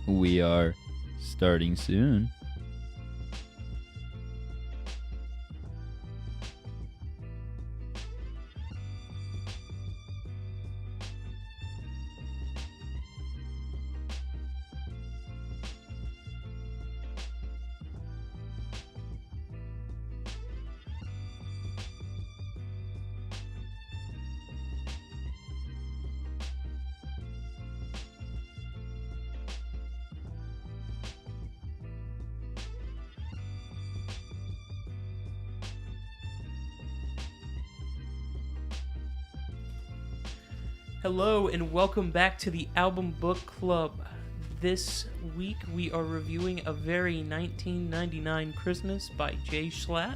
We are starting soon. Hello and welcome back to the Album Book Club. This week we are reviewing A Very 1999 Christmas by Jschlatt.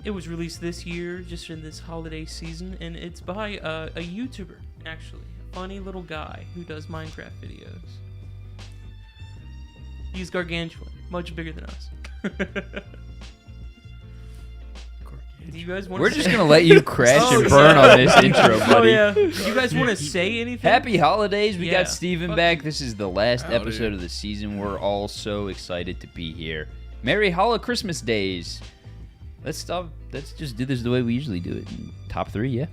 It was released this year, just in this holiday season, and it's by a YouTuber, actually. A funny little guy who does Minecraft videos. He's gargantuan, much bigger than us. Do you guys want We're just going to let you crash and burn on this intro, buddy. Oh, yeah. Do you guys want to say anything? Happy holidays. We Yeah. got Steven back. This is the last episode of the season. We're all so excited to be here. Merry Hollow Christmas Days. Let's just do this the way we usually do it. Top 3, yeah?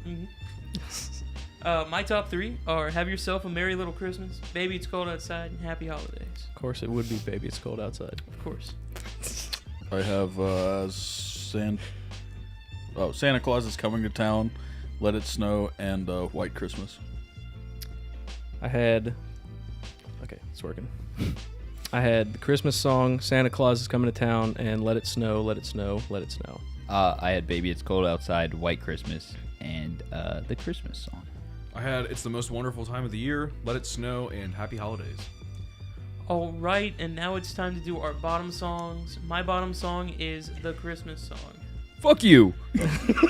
Mm-hmm. My top 3 are Have Yourself a Merry Little Christmas, Baby It's Cold Outside, and Happy Holidays. Of course it would be Baby It's Cold Outside. Of course. I have Santa Claus is Coming to Town, Let It Snow, and White Christmas. It's working. I had the Christmas song, Santa Claus is Coming to Town, and Let It Snow, Let It Snow, Let It Snow. I had Baby It's Cold Outside, White Christmas, and the Christmas song. I had It's the Most Wonderful Time of the Year, Let It Snow, and Happy Holidays. All right, and now it's time to do our bottom songs. My bottom song is the Christmas song. Fuck you.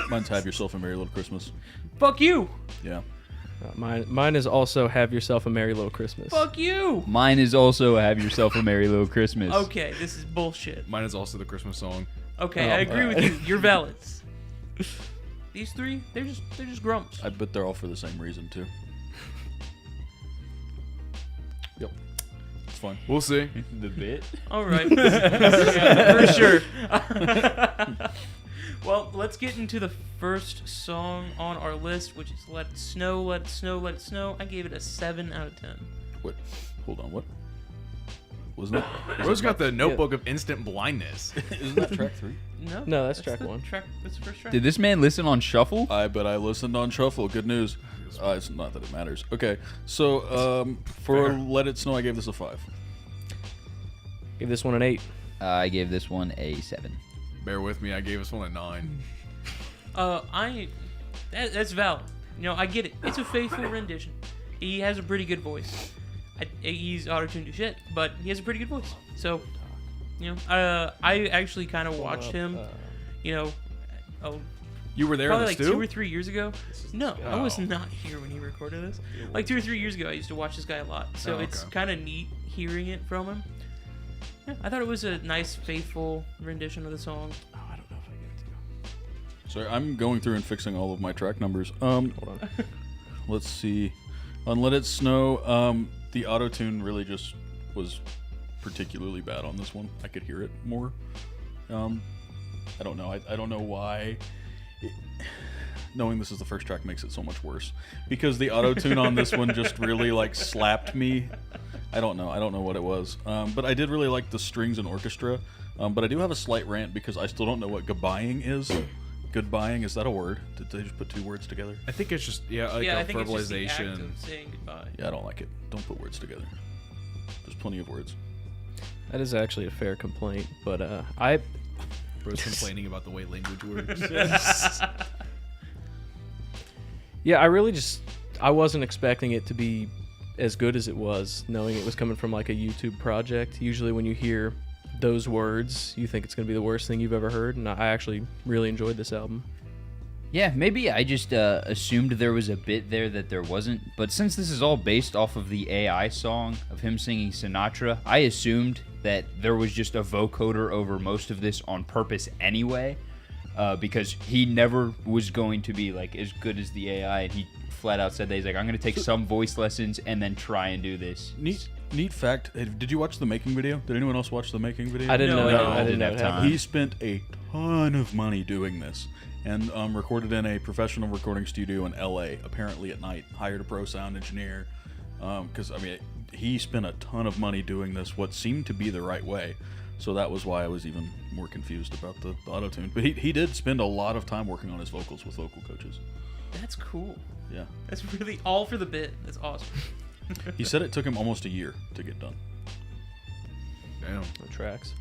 Mine's Have Yourself a Merry Little Christmas. Fuck you! Yeah. Mine is also Have Yourself a Merry Little Christmas. Fuck you! Mine is also Have Yourself a Merry Little Christmas. Okay, this is bullshit. Mine is also the Christmas song. Okay, I agree with you. You're valid. These three, they're just grumps. I bet they're all for the same reason, too. Yep. It's fine. We'll see. The bit. All right. Yeah, for sure. Well, let's get into the first song on our list, which is Let It Snow, Let It Snow, Let It Snow. I gave it a 7 out of 10. What? Hold on, what? Wasn't it? Rose got the notebook of instant blindness. Isn't that track 3? No, that's track 1. That's the first track. Did this man listen on shuffle? I bet I listened on Shuffle. Good news. It's not that it matters. Okay, so for Fair. Let It Snow, I gave this a 5. Give this one an 8. I gave this one a 7. Bear with me, I gave this one a 9. That's valid. You know, I get it. It's a faithful rendition. He has a pretty good voice. He's auto-tuned to shit, but he has a pretty good voice. So, you know, I actually kind of watched him, you know, You were there probably in like the 2 stew? or 3 years ago. No, I was not here when he recorded this. Like 2 or 3 years ago, I used to watch this guy a lot. So Oh, it's okay. kind of neat hearing it from him. Yeah, I thought it was a nice, faithful rendition of the song. Oh, I don't know if I get it to. Sorry, I'm going through and fixing all of my track numbers. Hold on. Let's see. On Let It Snow, the auto-tune really just was particularly bad on this one. I could hear it more. I don't know. I don't know why. Knowing this is the first track makes it so much worse. Because the auto-tune on this one just really, like, slapped me. I don't know. I don't know what it was. But I did really like the strings and orchestra. But I do have a slight rant because I still don't know what goodbying is. Goodbying, is that a word? Did they just put 2 words together? I think it's just, I a think it's just the act verbalization. of saying goodbye. Yeah, I don't like it. Don't put words together. There's plenty of words. That is actually a fair complaint, but Bro's complaining about the way language works. yeah, I wasn't expecting it to be as good as it was, knowing it was coming from like a YouTube project. Usually when you hear those words, you think it's going to be the worst thing you've ever heard, and I actually really enjoyed this album. Yeah, maybe I just assumed there was a bit there that there wasn't. But since this is all based off of the AI song of him singing Sinatra, I assumed that there was just a vocoder over most of this on purpose anyway. Because he never was going to be like as good as the AI, and he flat out said that he's like, I'm gonna take some voice lessons and then try and do this. Neat fact. Did you watch the making video? Did anyone else watch the making video? I didn't No, know. no, I didn't have know time. He spent a ton of money doing this, and recorded in a professional recording studio in L.A. Apparently at night. Hired a pro sound engineer, because I mean he spent a ton of money doing this. What seemed to be the right way. So that was why I was even more confused about the auto-tune. But he did spend a lot of time working on his vocals with vocal coaches. That's cool. Yeah. That's really all for the bit. That's awesome. He said it took him almost a year to get done. Damn. The tracks.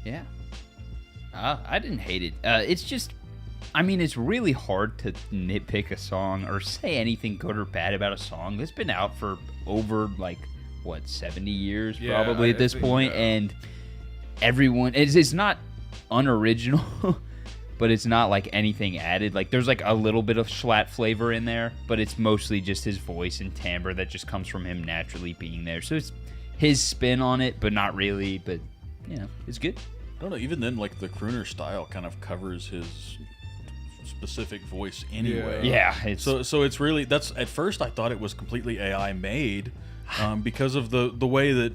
Yeah. I didn't hate it. It's just, I mean, it's really hard to nitpick a song or say anything good or bad about a song that's been out for over, like, what, 70 years Yeah, probably at I this think, point, yeah. and everyone, it's not unoriginal, but it's not like anything added. Like, there's like a little bit of Jschlatt flavor in there, but it's mostly just his voice and timbre that just comes from him naturally being there. So it's his spin on it, but not really. But you know, it's good. I don't know. Even then, like the crooner style kind of covers his specific voice anyway. Yeah, it's So it's really, that's, at first I thought it was completely AI made, because of the way that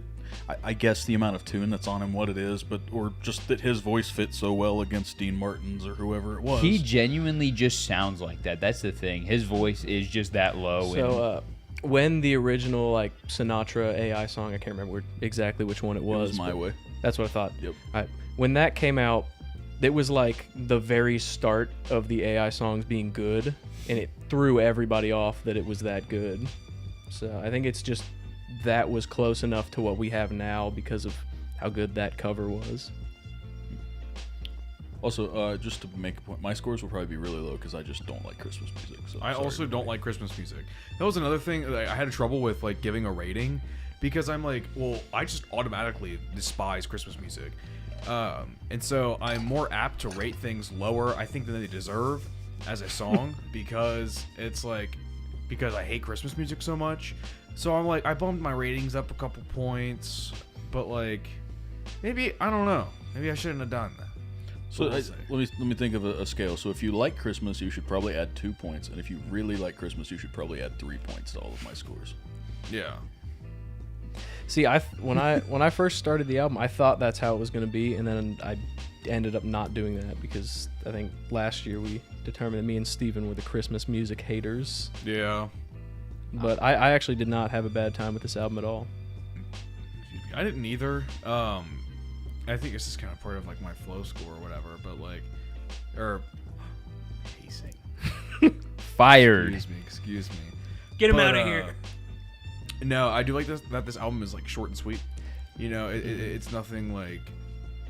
I guess the amount of tune that's on him, what it is, but or just that his voice fits so well against Dean Martin's or whoever it was. he genuinely just sounds like that. That's the thing. His voice is just that low. So when the original like Sinatra AI song, I can't remember exactly which one it It was. was My but Way. That's what I thought. Yep. All right. When that came out, it was like the very start of the AI songs being good, and it threw everybody off that it was that good. So I think it's just that was close enough to what we have now because of how good that cover was. Also, just to make a point, my scores will probably be really low because I just don't like Christmas music. So I sorry, also don't everybody. like Christmas music. That was another thing that I had trouble with, like giving a rating, because I'm like, well, I just automatically despise Christmas music, and so I'm more apt to rate things lower, I think, than they deserve as a song, because it's like, because I hate Christmas music so much. So I'm like, I bumped my ratings up a couple points, but like, maybe, I don't know, maybe I shouldn't have done that. So We'll see. let me think of a scale. So if you like Christmas, you should probably add 2 points, and if you really like Christmas, you should probably add 3 points to all of my scores. Yeah. See, when I first started the album, I thought that's how it was going to be, and then I ended up not doing that because I think last year we determined that me and Steven were the Christmas music haters. Yeah. But I actually did not have a bad time with this album at all. I didn't either. I think this is kind of part of like my flow score or whatever, but like, or pacing. fired. Excuse me. Get him But, out of here. No, I do like this, that this album is like short and sweet. You know, it's nothing like,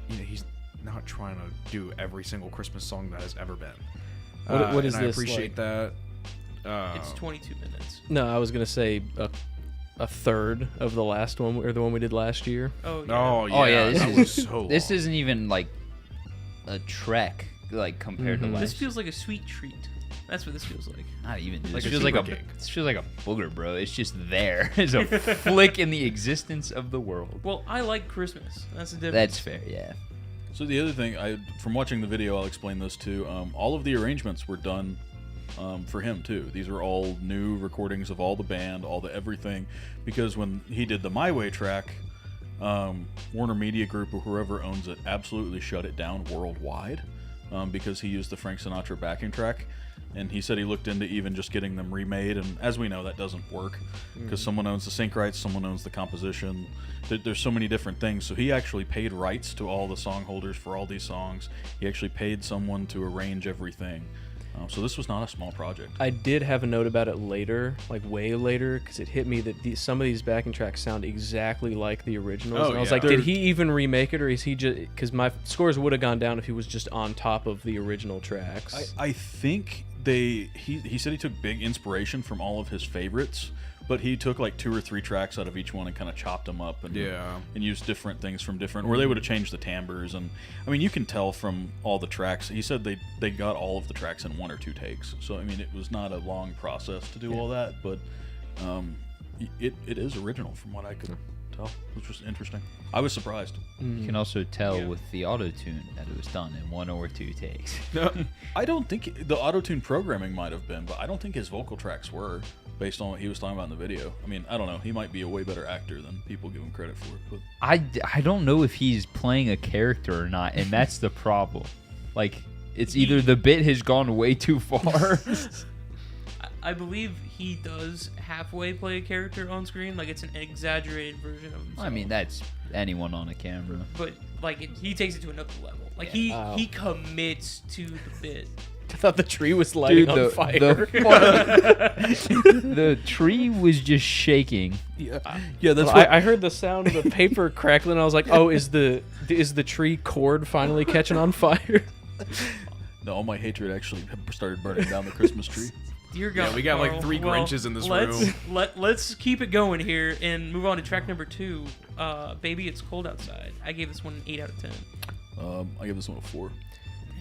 you know, he's not trying to do every single Christmas song that has ever been. What is and this, I appreciate that. It's 22 minutes. No, I was going to say a third of the last one, or the one we did last year. Oh, yeah. Oh yeah, Oh yeah, that was so this long. isn't even like a trek like compared to last. This feels like a sweet treat. That's what this feels like. Not even. Like This a feels like a. super cake. This feels like a booger, bro. It's just there. It's a flick in the existence of the world. Well, I like Christmas. That's the difference. That's fair. Yeah. So the other thing, from watching the video, I'll explain this too. All of the arrangements were done for him too. These are all new recordings of all the band, all the everything, because when he did the My Way track, Warner Media Group or whoever owns it absolutely shut it down worldwide because he used the Frank Sinatra backing track. And he said he looked into even just getting them remade, and as we know, that doesn't work because someone owns the sync rights, someone owns the composition. There's so many different things. So he actually paid rights to all the song holders for all these songs. He actually paid someone to arrange everything. So this was not a small project. I did have a note about it later, like way later, because it hit me that some of these backing tracks sound exactly like the originals. Oh, and I was yeah. like, did he even remake it, or is he just... Because my scores would have gone down if he was just on top of the original tracks. I think he said he took big inspiration from all of his favorites, but he took like 2 or 3 tracks out of each one and kind of chopped them up and used different things from different, or they would have changed the timbres. And I mean, you can tell from all the tracks. He said they got all of the tracks in 1 or 2 takes. So I mean, it was not a long process to do all that, but it is original from what I could tell. It was just interesting. I was surprised. You can also tell Yeah. with the auto-tune that it was done in 1 or 2 takes. No, I don't think the auto-tune programming might have been, but I don't think his vocal tracks were, based on what he was talking about in the video. I mean, I don't know. He might be a way better actor than people give him credit for. But I don't know if he's playing a character or not, and that's the problem. Like, it's either the bit has gone way too far. I believe he does halfway play a character on screen, like it's an exaggerated version of himself. I mean, that's anyone on a camera. but like he takes it to another level. Like Wow. he commits to the bit. I thought the tree was lighting on fire. The tree was just shaking. yeah, that's Well, what I heard the sound of the paper crackling. I was like, "Oh, is the tree cord finally catching on fire?" No, all my hatred actually started burning down the Christmas tree. Dear God, Yeah, we got, like, Carl. 3 Grinches in this let's, room. Let's keep it going here and move on to track number 2. Baby, It's Cold Outside. I gave this one an 8 out of 10. I give this one a 4.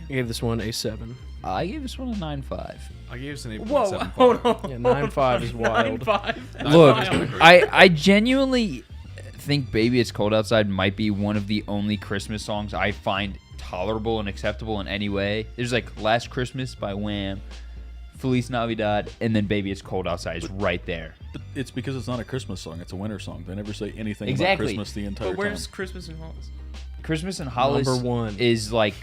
I gave this one a 7. I gave this one a 9.5. I gave us an 8.75. Whoa, hold on. Yeah, 9.5 is wild. 9.5. Look, Wild. I genuinely think Baby It's Cold Outside might be one of the only Christmas songs I find tolerable and acceptable in any way. There's like Last Christmas by Wham, Feliz Navidad, and then Baby It's Cold Outside is right there. But it's because it's not a Christmas song. It's a winter song. They never say anything Exactly. about Christmas the entire But where's time. Christmas in Hollis? Christmas in Hollis Number 1. is like,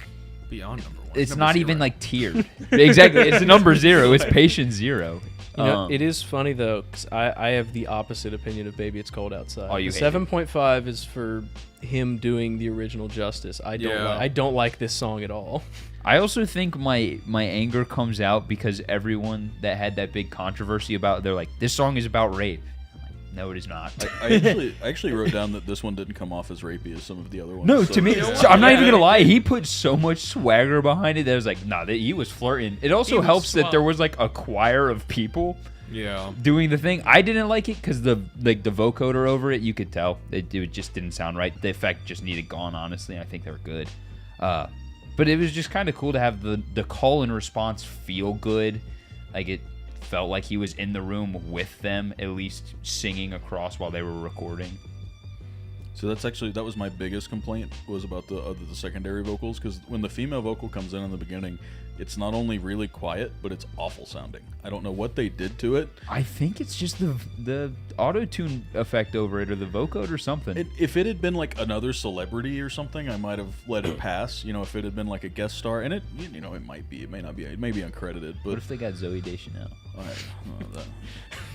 Beyond number 1. it's Number not 0. even like tiered. Exactly. It's number 0. It's patient 0. You know, it is funny though, 'cause I have the opposite opinion of Baby It's Cold Outside. Oh, you The hate it. 7.5 is for him doing the original justice. Yeah. I don't like this song at all. I also think my anger comes out because everyone that had that big controversy about, they're like, this song is about rape. I'm like, no, it is not. I actually wrote down that this one didn't come off as rapey as some of the other ones. No, so- to me, know so what? I'm not Yeah, even gonna I lie. agree. He put so much swagger behind it that I was like, nah, he was flirting. It also He was helps that swell. there was like a choir of people Yeah. doing the thing. I didn't like it because the vocoder over it, you could tell it just didn't sound right. The effect just needed gone. Honestly, I think they were good, but it was just kind of cool to have the call and response feel good. Like it felt like he was in the room with them, at least singing across while they were recording. So that was my biggest complaint, was about the secondary vocals, because when the female vocal comes in the beginning, it's not only really quiet, but it's awful sounding. I don't know what they did to it. I think it's just the auto-tune effect over it, or the vocoder or something. If it had been like another celebrity or something, I might have let it pass. You know, if it had been like a guest star, and it might be, it may not be, it may be uncredited, but What if they got Zoe Deschanel?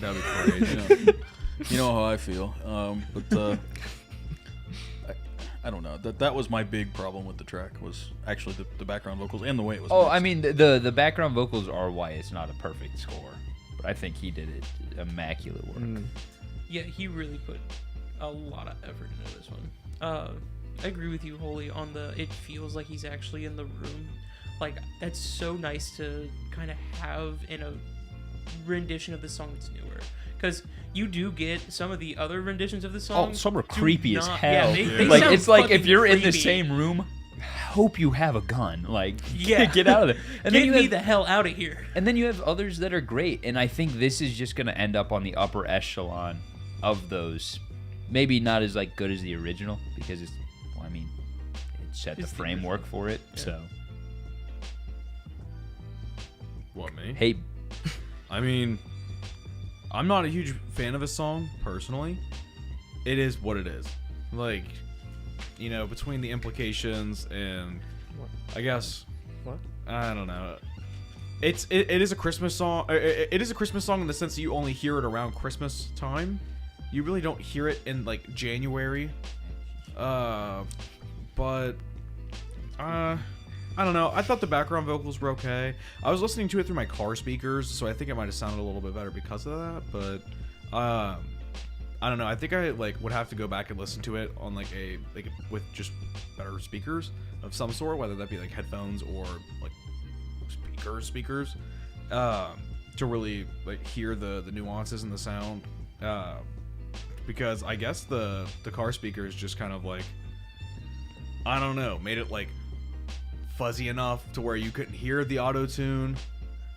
That'd be crazy. you know how I feel. I don't know. That was my big problem with the track, was actually the background vocals and the way it was Oh, mixed. I mean, the background vocals are why it's not a perfect score, but I think he did it immaculate work. Yeah, he really put a lot of effort into this one. I agree with you wholly on it feels like he's actually in the room. Like, that's so nice to kind of have in a rendition of the song that's newer. Because you do get some of the other renditions of the song. Oh, some are do creepy as not- hell. Yeah, they Like sound it's like if fucking you're in the creepy. same room, hope you have a gun. Like, Yeah. get out of there. And Get then you me have, the hell out of here. and then you have others that are great, and I think this is just gonna end up on the upper echelon of those. Maybe not as like good as the original because it's, well, I mean, it set the It's the framework original. for it. Yeah. So What, me? hey, I mean, I'm not a huge fan of this song, personally. It is what it is. Like, you know, between the implications and, I guess, What? I don't know. It is a Christmas song. It is a Christmas song in the sense that you only hear it around Christmas time. You really don't hear it in, like, January. But, I don't know. I thought the background vocals were okay. I was listening to it through my car speakers, so I think it might have sounded a little bit better because of that. But I don't know. I think I would have to go back and listen to it on with just better speakers of some sort, whether that be like headphones or like speakers, to really like hear the nuances in the sound. Because I guess the car speakers just kind of like, I don't know, made it like fuzzy enough to where you couldn't hear the auto tune.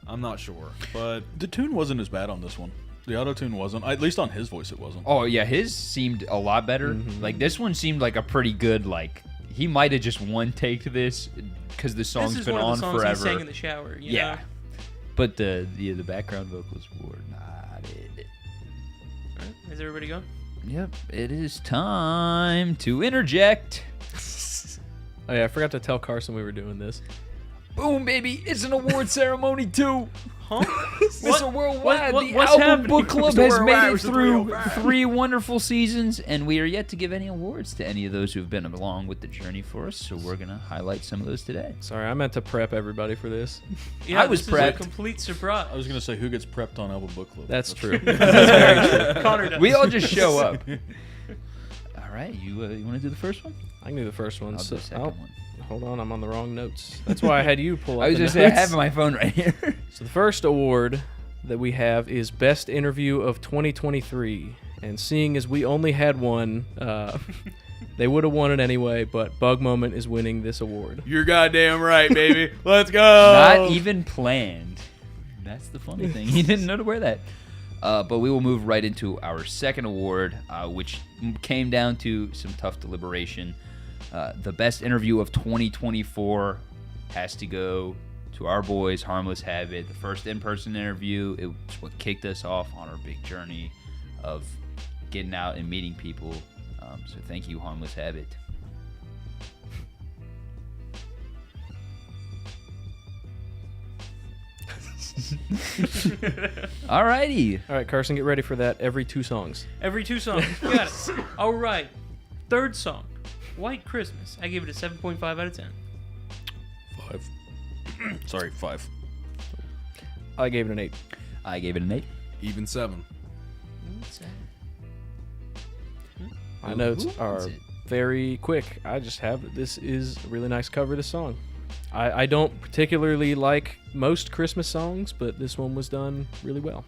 I'm not sure, but the tune wasn't as bad on this one. The auto-tune wasn't. At least on his voice, it wasn't. Oh yeah, his seemed a lot better. Mm-hmm. Like this one seemed like a pretty good. Like he might have just one taked this because the song's This is been one on of the songs forever. he sang in the shower. You Yeah, know? but the background vocals were not it. All right, is everybody gone? Yep, it is time to interject. Oh yeah, I forgot to tell Carson we were doing this. Boom, baby! It's an award ceremony too. Huh? Mr. Worldwide, the what's Album happening? Book Club Mr. has Worldwide, made it Mr. through Worldwide. 3 wonderful seasons, and we are yet to give any awards to any of those who have been along with the journey for us. So we're gonna highlight some of those today. Sorry, I meant to prep everybody for this. Yeah, I was this is a prepped. complete surprise. I was gonna say who gets prepped on Album Book Club. That's true. That's very true. Connor does. We all just show up. All right, you want to do the first one? I can do the first one. I'll do So, the second one. Hold on, I'm on the wrong notes. That's why I had you pull up I was the just saying, I notes. have my phone right here. So the first award that we have is Best Interview of 2023. And seeing as we only had one, they would have won it anyway, but Bug Moment is winning this award. You're goddamn right, baby. Let's go. Not even planned. That's the funny thing. He didn't know to wear that. But we will move right into our second award, which came down to some tough deliberation. The best interview of 2024 has to go to our boys, Harmless Habit. The first in-person interview, it was what kicked us off on our big journey of getting out and meeting people. So thank you, Harmless Habit. Alrighty. All right, Carson, get ready for that every 2 songs. Every 2 songs. Got it. All right. Third song, White Christmas. I gave it a 7.5 out of 10. 5. Sorry, 5. I gave it an 8. I gave it an 8. Even 7. My notes Who are wins it? very quick. I just have that this is a really nice cover of the song. I don't particularly like most Christmas songs, but this one was done really well.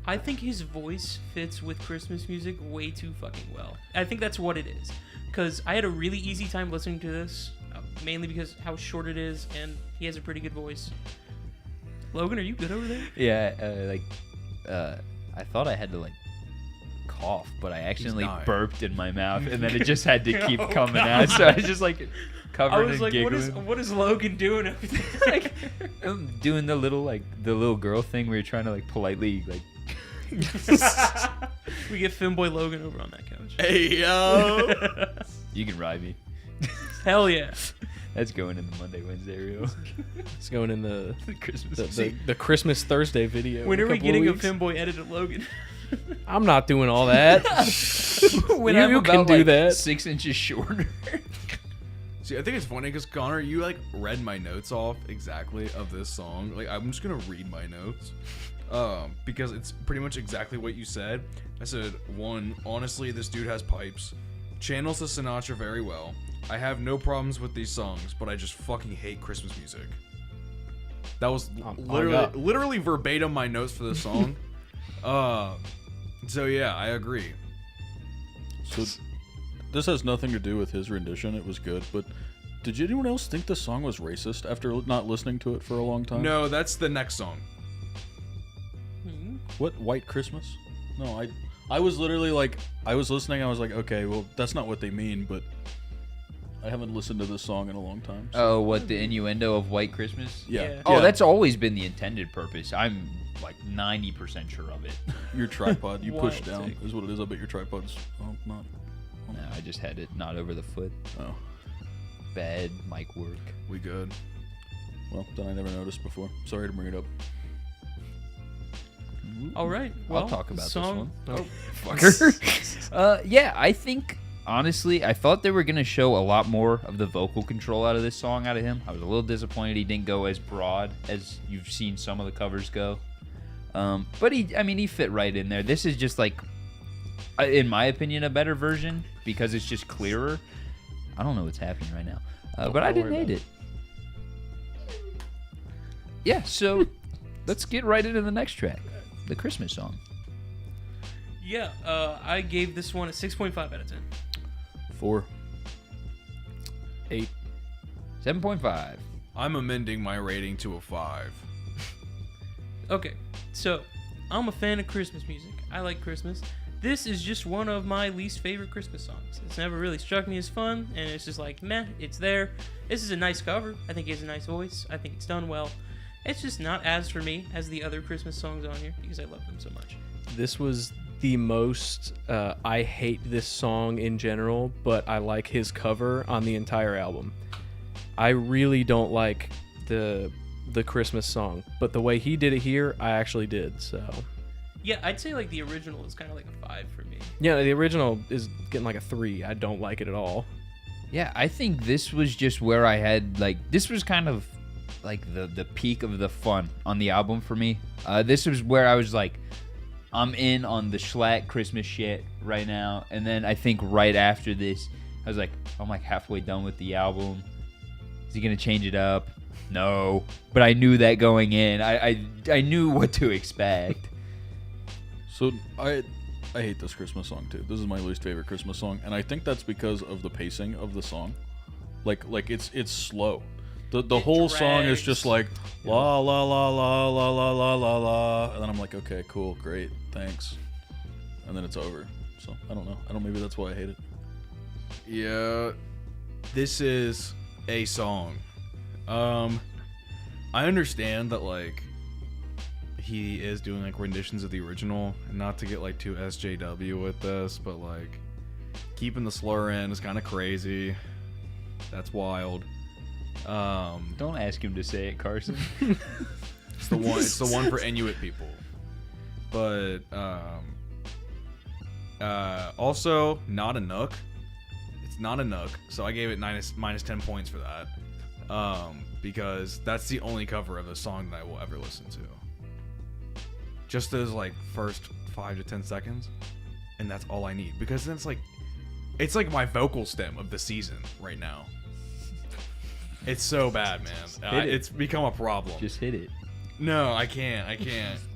I think his voice fits with Christmas music way too fucking well. I think that's what it is. Because I had a really easy time listening to this, mainly because how short it is, and he has a pretty good voice. Logan, are you good over there? Yeah, I thought I had to cough, but I accidentally dying. burped in my mouth, and then it just had to keep coming out. So I was just covered I was in like, giggling. what is Logan doing over there? I'm doing the little girl thing where you're trying to politely We get Finboy Logan over on that couch. Hey, yo. you can ride me. Hell yeah. That's going in the Monday Wednesday reel. It's going in the Christmas. the Christmas Thursday video. When in are we couple getting a of weeks. Finboy edited Logan? I'm not doing all that. when you can do that. 6 inches shorter. See, I think it's funny because Connor, you read my notes off exactly of this song. I'm just gonna read my notes, because it's pretty much exactly what you said. I said, 1, honestly, this dude has pipes, channels the Sinatra very well. I have no problems with these songs, but I just fucking hate Christmas music. That was literally verbatim my notes for this song. So yeah, I agree. So this has nothing to do with his rendition. It was good, but did anyone else think the song was racist after not listening to it for a long time? No, that's the next song. What, White Christmas? No, I was literally I was listening. I was like, okay, well, that's not what they mean, but I haven't listened to this song in a long time. So. Oh, what, the innuendo of White Christmas? Yeah. Oh, Yeah. that's always been the intended purpose. I'm 90% sure of it. Your tripod, you push Wild down, take. is what it is. I bet your tripod's not. No, I just had it not over the foot. Oh, Bad mic work. We good. well, then I never noticed before. Sorry to bring it up. All right. Well, I'll talk about song, this one. Fucker. Yeah, I think, honestly, I thought they were going to show a lot more of the vocal control out of this song out of him. I was a little disappointed he didn't go as broad as you've seen some of the covers go. But he fit right in there. This is just in my opinion, a better version because it's just clearer. I don't know what's happening right now, but I don't didn't worry hate about it. Yeah, so let's get right into the next track, the Christmas song. Yeah, I gave this one a 6.5 out of 10. 4. 8. 7.5. I'm amending my rating to a 5. Okay, so I'm a fan of Christmas music. I like Christmas. This is just one of my least favorite Christmas songs. It's never really struck me as fun, and it's just like, meh, it's there. This is a nice cover. I think he has a nice voice. I think it's done well. It's just not as for me as the other Christmas songs on here because I love them so much. This was the most I hate this song in general, but I like his cover on the entire album. I really don't like the Christmas song, but the way he did it here, I actually did. So Yeah, I'd say like the original is kind of like a 5 for me. yeah, the original is getting like a 3. I don't like it at all. Yeah, I think this was just where I had this was kind of like the peak of the fun on the album for me. This was where I was like, I'm in on the Jschlatt Christmas shit right now. And then I think right after this, I was like, I'm like halfway done with the album. Is he gonna change it up? No, but I knew that going in. I knew what to expect. So I hate this Christmas song too. This is my least favorite Christmas song, and I think that's because of the pacing of the song. Like it's slow. The whole song is just like la la la la la la la la la, and then I'm like, okay, cool, great, thanks, and then it's over. So I don't know. Maybe that's why I hate it. Yeah, this is a song. I understand that like he is doing like renditions of the original, and not to get like too SJW with this, but like keeping the slur in is kind of crazy. That's wild. Don't ask him to say it, Carson. It's the one for Inuit people. But also not a nook. It's not a nook, so I gave it minus 10 points for that. Because that's the only cover of a song that I will ever listen to. Just those like first 5 to 10 seconds, and that's all I need. Because then it's like my vocal stem of the season right now. It's so bad, man. It's become a problem. Just hit it. No, I can't.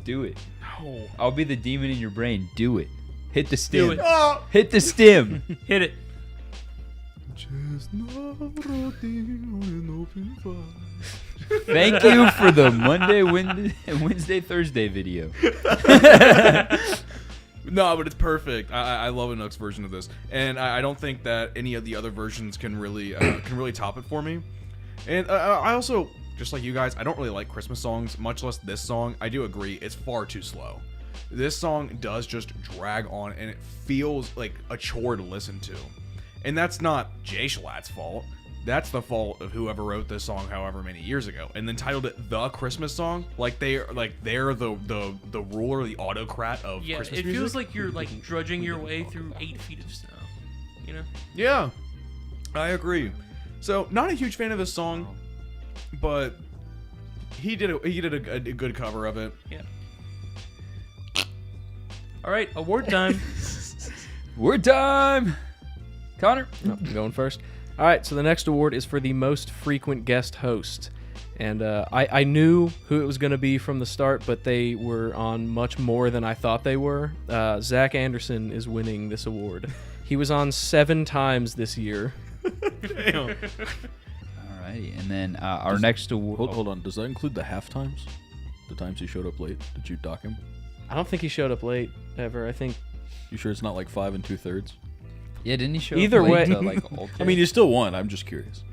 Do it. No. I'll be the demon in your brain. Do it. Hit the stem. Do it. Oh! Hit the stem. Hit it. Thank you for the Monday, Wednesday, Thursday video. No, but it's perfect. I love a Nook's version of this, and I don't think that any of the other versions can really top it for me. And I also, just like you guys, I don't really like Christmas songs, much less this song. I do agree, it's far too slow. This song does just drag on, and it feels like a chore to listen to. And that's not Jschlatt's fault. That's the fault of whoever wrote this song however many years ago, and then titled it the Christmas song. Like they're the ruler, the autocrat of Christmas music. It feels like you're like drudging your way through 8 feet of snow. You know? Yeah, I agree. So not a huge fan of this song, but he did a good cover of it. Yeah. All right, award time. Word time. Connor. Oh, I'm going first. All right, so the next award is for the most frequent guest host. And I knew who it was going to be from the start, but they were on much more than I thought they were. Zach Anderson is winning this award. He was on 7 times this year. Damn. Alrighty, and then our next award. Hold on. Does that include the half times? The times he showed up late? Did you dock him? I don't think he showed up late ever. I think You sure it's not like 5 2/3? Yeah, didn't he show Either up late way- to, like, all I mean, you still won. I'm just curious.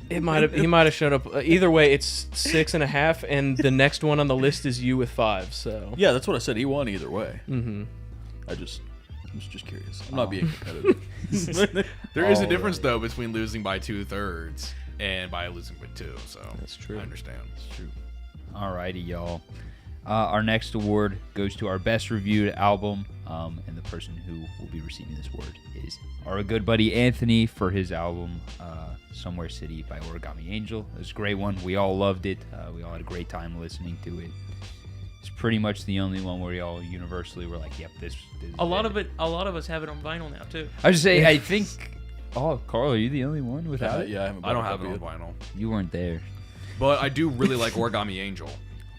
he might have showed up. Either way, it's 6.5, and the next one on the list is you with 5. So Yeah, that's what I said. He won either way. Mm-hmm. I was just curious. I'm not being competitive. There is a difference though between losing by 2/3 and by losing by 2. So That's true. I understand. It's true. Alrighty, y'all. Our next award goes to our best reviewed album, and the person who will be receiving this award is our good buddy Anthony for his album Somewhere City by Origami Angel. It was a great one. We all loved it. We all had a great time listening to it. It's pretty much the only one where we all universally were like, "Yep, this is A lot of us have it on vinyl now too. I was say, I think. Oh, Carl, are you the only one without it? Yeah, I don't have it on vinyl, You weren't there. but I do really like Origami Angel.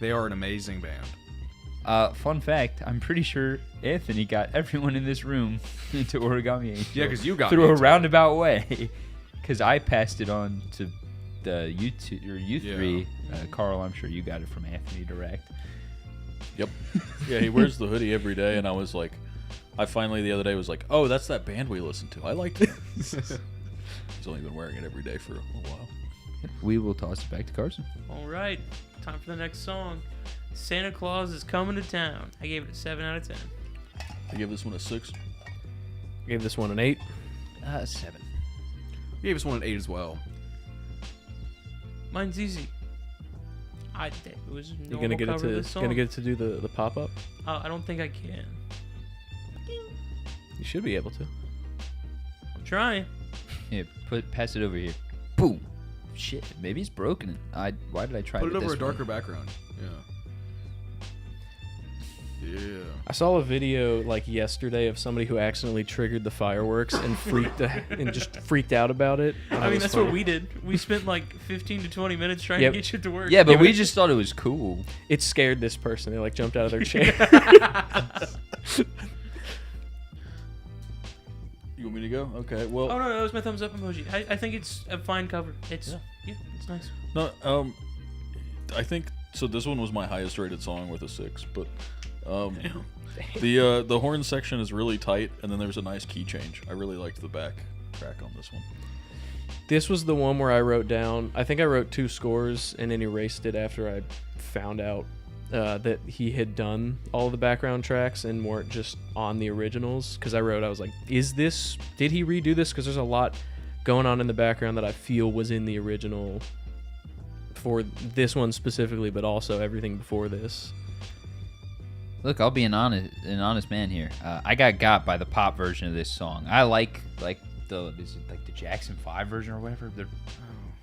They are an amazing band. Fun fact: I'm pretty sure Anthony got everyone in this room into Origami Angel. Yeah, 'cause you got through me a into it. roundabout way. Because I passed it on to you three. Yeah. Carl, I'm sure you got it from Anthony direct. Yep. Yeah, he wears the hoodie every day, and I was like, I finally the other day was like, oh, that's that band we listened to. I liked it. He's only been wearing it every day for a while. We will toss it back to Carson. All right, time for the next song. Santa Claus is Coming to Town. I gave it a 7 out of 10. I give this one a 6. I gave this one an 8. 7. Gave us one an 8 as well. Mine's easy. It was a You normal gonna get it cover of to this song. gonna get it to do the pop up? I don't think I can. You should be able to. I'm trying. Yeah, pass it over here. Boom. Shit, maybe it's broken. Why did I try Put it with over this a darker one? background. Yeah. I saw a video like yesterday of somebody who accidentally triggered the fireworks and just freaked out about it. I mean, that's what we did. We spent like 15 to 20 minutes trying Yep. to get you to work. Yeah, but we just thought it was cool. It scared this person. They like jumped out of their chair. You want me to go? Okay. Well, Oh no, that was my thumbs up emoji. I think it's a fine cover. It's it's nice. no. I think so. This one was my highest rated song with a 6, but the horn section is really tight, and then there's a nice key change. I really liked the back track on this one. This was the one where I wrote down. I think I wrote 2 scores and then erased it after I found out that he had done all the background tracks and weren't just on the originals. Because I was like, did he redo this? Because there's a lot going on in the background that I feel was in the original for this one specifically, but also everything before this. Look, I'll be an honest man here. I got by the pop version of this song. I like the Jackson 5 version or whatever.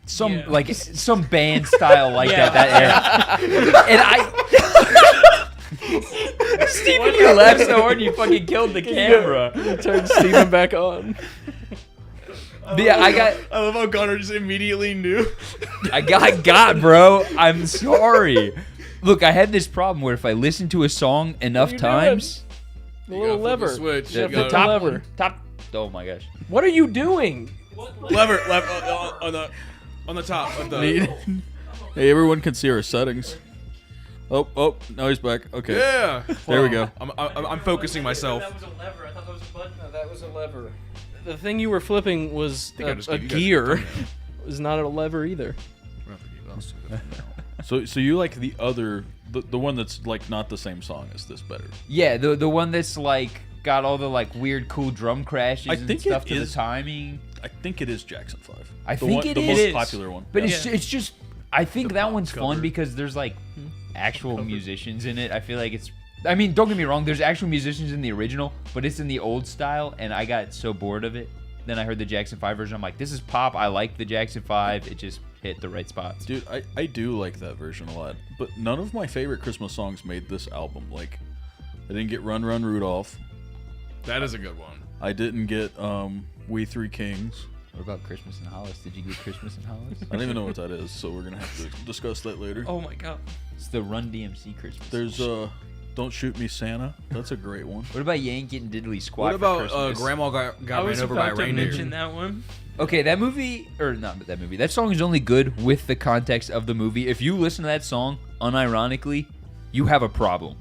Some band style like that era. And Steven, you laughed so hard you fucking killed the camera. Turn Steven back on. Yeah, I love how Connor just immediately knew. I got, bro. I'm sorry. Look, I had this problem where if I listen to a song enough you times, The little lever. Switch. Yeah, You flip gotta- the top lever. one, top. Oh my gosh. What are you doing? lever on the top of the. Hey, everyone can see our settings. Oh, now he's back. Okay. Yeah. There we go. I'm focusing myself. That was a lever. I thought that was a button. No, that was a lever. The thing you were flipping was think I just a gave you guys a gear. thumbnail. It was not a lever either. So you like the other, the one that's like not the same song as this better? Yeah, the one that's like got all the like weird cool drum crashes I and think stuff it to is- the timing. I think it is Jackson 5. I the think one, it the is. most It is. popular one. But Yeah. it's just I think The that pop one's fun cover. because there's like actual musicians in it. I feel like it's I mean, don't get me wrong, there's actual musicians in the original, but it's in the old style and I got so bored of it. Then I heard the Jackson 5 version. I'm like, this is pop. I like the Jackson 5. It just hit the right spots. Dude, I do like that version a lot. But none of my favorite Christmas songs made this album. Like, I didn't get Run Run Rudolph. That is a good one. I didn't get We Three Kings. What about Christmas in Hollis? Did you get Christmas in Hollis? I don't even know what that is, so we're gonna have to discuss that later. Oh my god. It's the Run DMC Christmas. There's Don't Shoot Me Santa. That's a great one. What about Yank Getting Diddly Squad What for about Christmas? Grandma got I was ran over by a about to reindeer? mention that one. Okay, that movie, or not that movie, that song is only good with the context of the movie. If you listen to that song, unironically, you have a problem.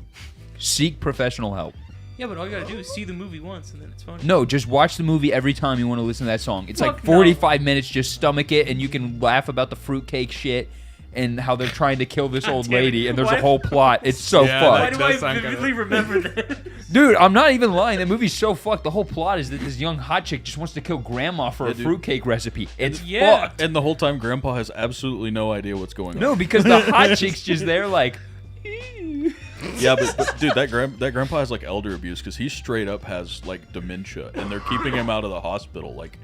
Seek professional help. Yeah, but all you gotta do is see the movie once and then it's funny. No, just watch the movie every time you want to listen to that song. It's like Fuck no. 45 minutes, just stomach it, and you can laugh about the fruitcake shit and how they're trying to kill this old damn it. lady, and there's Why- a whole plot. It's so Yeah, Why fucked. do does I sound kinda- vividly remember that? Dude, I'm not even lying. That movie's so fucked. The whole plot is that this young hot chick just wants to kill grandma for a dude. fruitcake recipe. It's Yeah. fucked. And the whole time, Grandpa has absolutely no idea what's going on. No, because the hot chick's just there like... Yeah, but dude, that grandpa has like elder abuse because he straight up has like dementia, and they're keeping him out of the hospital. Like,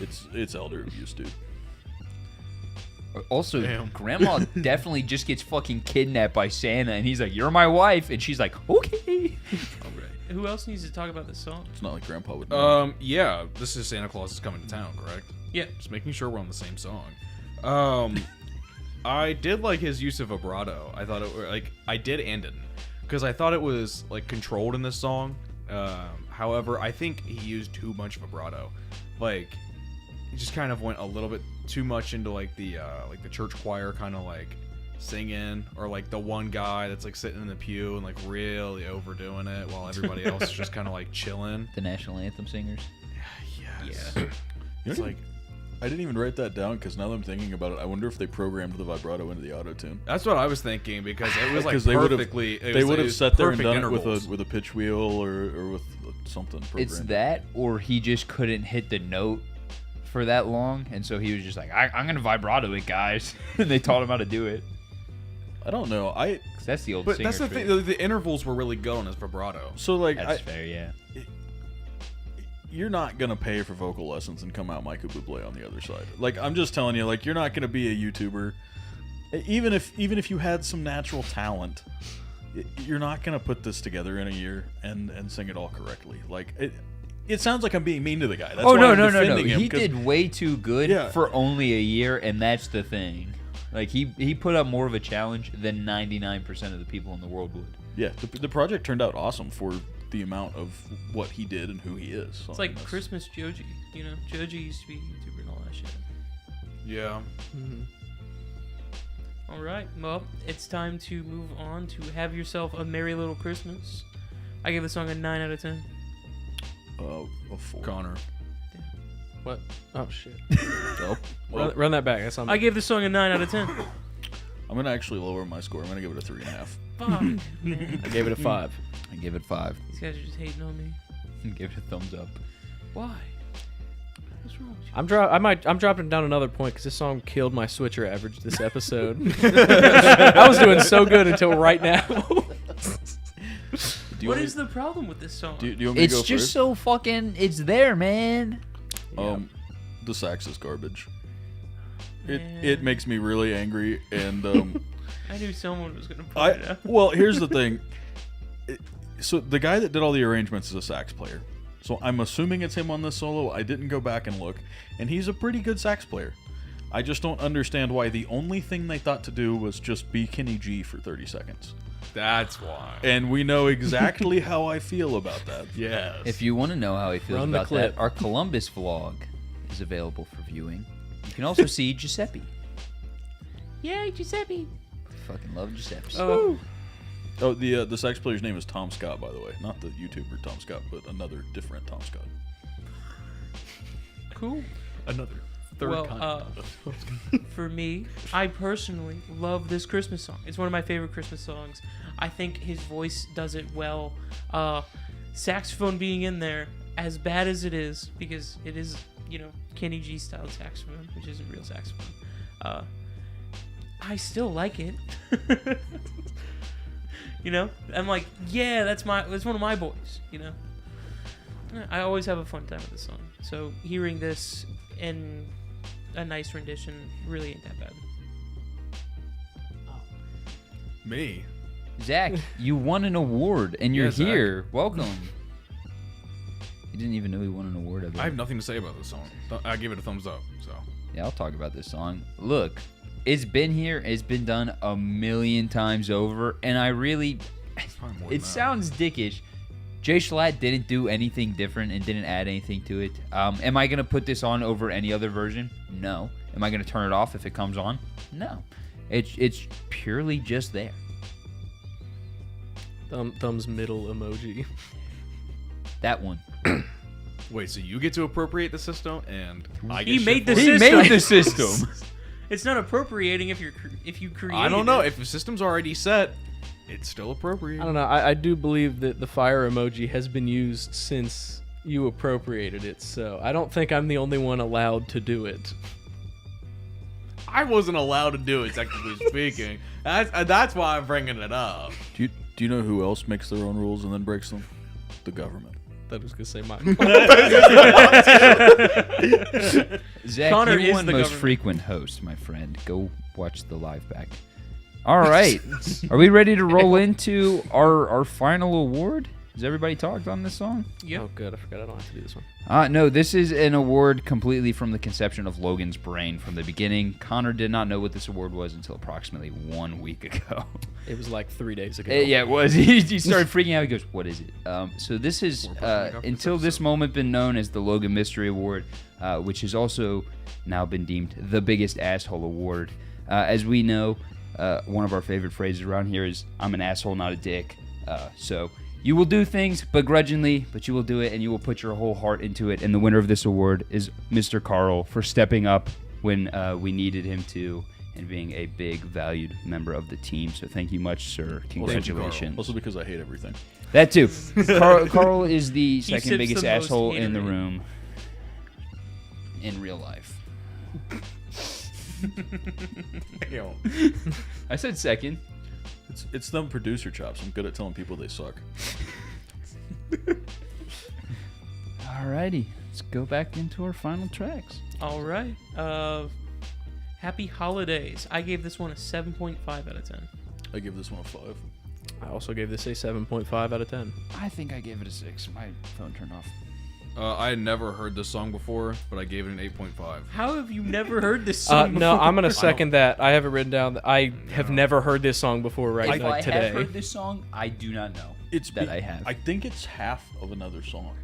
it's elder abuse, dude. Also, Damn. grandma definitely just gets fucking kidnapped by Santa, and he's like, "You're my wife," and she's like, "Okay." Who else needs to talk about this song? It's not like Grandpa would know. Yeah, this is Santa Claus is Coming to Town, correct? Yeah. Just making sure we're on the same song. I did like his use of vibrato. I thought it were like I did and didn't, because I thought it was like controlled in this song. However, I think he used too much vibrato. Like, he just kind of went a little bit too much into like the church choir kind of like singing, or like the one guy that's like sitting in the pew and like really overdoing it while everybody else is just kind of like chilling. The national anthem singers. Yes. Yeah. You It's know, like I didn't even write that down because now that I'm thinking about it, I wonder if they programmed the vibrato into the auto tune. that's what I was thinking, because it was like They perfectly. would have sat there and perfect done it intervals. with a pitch wheel or with something programmed. It's that, or he just couldn't hit the note for that long, and so he was just like, I'm gonna vibrato it, guys. And they taught him how to do it. I don't know. 'Cause that's the old But singer that's the trick. thing. The intervals were really good on his vibrato. So like That's fair, yeah. you're not gonna pay for vocal lessons and come out Michael Bublé on the other side. Like I'm just telling you, like you're not gonna be a YouTuber. Even if you had some natural talent, you're not gonna put this together in a year and sing it all correctly. Like it sounds like I'm being mean to the guy. That's Oh why no, I'm no, no, no! defending him, He 'cause- did way too good Yeah. for only a year, and that's the thing. Like he put up more of a challenge than 99% of the people in the world would. Yeah, the project turned out awesome for the amount of what he did and who he is. So, It's I like mean, that's- Christmas Joji. You know, Joji used to be a YouTuber and all that shit. Yeah. All right, well, it's time to move on to Have Yourself a Merry Little Christmas. I give the song a 9 out of 10. A 4. Connor. What? Oh shit! Oh, well, Run that back. That's on I gave the song a 9 out of 10. I'm gonna actually lower my score. I'm gonna give it a 3.5. Fuck, man. I gave it a 5. I give it 5. These guys are just hating on me. Give it a thumbs up. Why? What's wrong with you? I'm dropping down another point because this song killed my switcher average this episode. I was doing so good until right now. What is the problem with this song? Do you want me to It's go just first? so fucking. It's there, man. The sax is garbage. Man. It makes me really angry, and I knew someone was gonna point it out. well, here's the thing. So the guy that did all the arrangements is a sax player. So I'm assuming it's him on this solo. I didn't go back and look, and he's a pretty good sax player. I just don't understand why the only thing they thought to do was just be Kenny G for 30 seconds. That's why. And we know exactly how I feel about that. Yes. If you want to know how he feels Run the about clip. that, our Columbus vlog is available for viewing. You can also see Giuseppe. Yay, Giuseppe! Fucking love Giuseppe. Oh, Oh, the sax player's name is Tom Scott, by the way. Not the YouTuber Tom Scott, but another different Tom Scott. cool. Another third Well, kind. for me, I personally love this Christmas song. It's one of my favorite Christmas songs. I think his voice does it well. Saxophone being in there, as bad as it is, because it is, Kenny G style saxophone, which isn't real saxophone. I still like it. I'm like, yeah, that's one of my boys. I always have a fun time with this song. So hearing this in a nice rendition really ain't that bad. Me. Zach, you won an award, and you're Yeah, Zach. here. Welcome. You didn't even know he won an award. I have nothing to say about this song. I give it a thumbs up. So. Yeah, I'll talk about this song. Look, it's been here. It's been done a million times over, and I really... Probably more than It that. sounds dickish. Jschlatt didn't do anything different and didn't add anything to it. Am I going to put this on over any other version? No. Am I going to turn it off if it comes on? No. It's purely just there. Thumbs middle emoji. That one. Wait, so you get to appropriate the system, and I get He shit made for the it? He system. made the system. It's not appropriating if you create. I don't know. it. If the system's already set, it's still appropriate. I don't know. I do believe that the fire emoji has been used since you appropriated it, so I don't think I'm the only one allowed to do it. I wasn't allowed to do it, technically speaking. That's why I'm bringing it up. Do you know who else makes their own rules and then breaks them? The government. That was gonna say my. Zach, Connor you is won the most government. frequent host, my friend. Go watch the live back. All right. Are we ready to roll into our final award? Has everybody talked on this song? Yep. Oh, good. I forgot I don't have to do this one. No, this is an award completely from the conception of Logan's brain from the beginning. Connor did not know what this award was until approximately 1 week ago. It was like 3 days ago. Yeah, it was. He started freaking out. He goes, what is it? So this is, We're probably up until this moment, been known as the Logan Mystery Award, which has also now been deemed the biggest asshole award. As we know, one of our favorite phrases around here is "I'm an asshole, not a dick." So you will do things begrudgingly, but you will do it, and you will put your whole heart into it. And the winner of this award is Mr. Carl for stepping up when we needed him to, and being a big, valued member of the team. So thank you much, sir. Congratulations. Also because I hate everything. That too. Carl is the second sips biggest the most asshole in the haterade. room in real life. I said second. It's them producer chops. I'm good at telling people they suck. Alrighty, let's go back into our final tracks. All right. Happy Holidays. I gave this one a 7.5 out of 10. I give this one a 5. I also gave this a 7.5 out of 10. I think I gave it a 6. My phone turned off. I had never heard this song before, but I gave it an 8.5. How have you never heard this song No, before? I'm gonna second that. I have it written down. That I have never heard this song before. Right, If like I today. have heard this song, I do not know that I have. I think it's half of another song.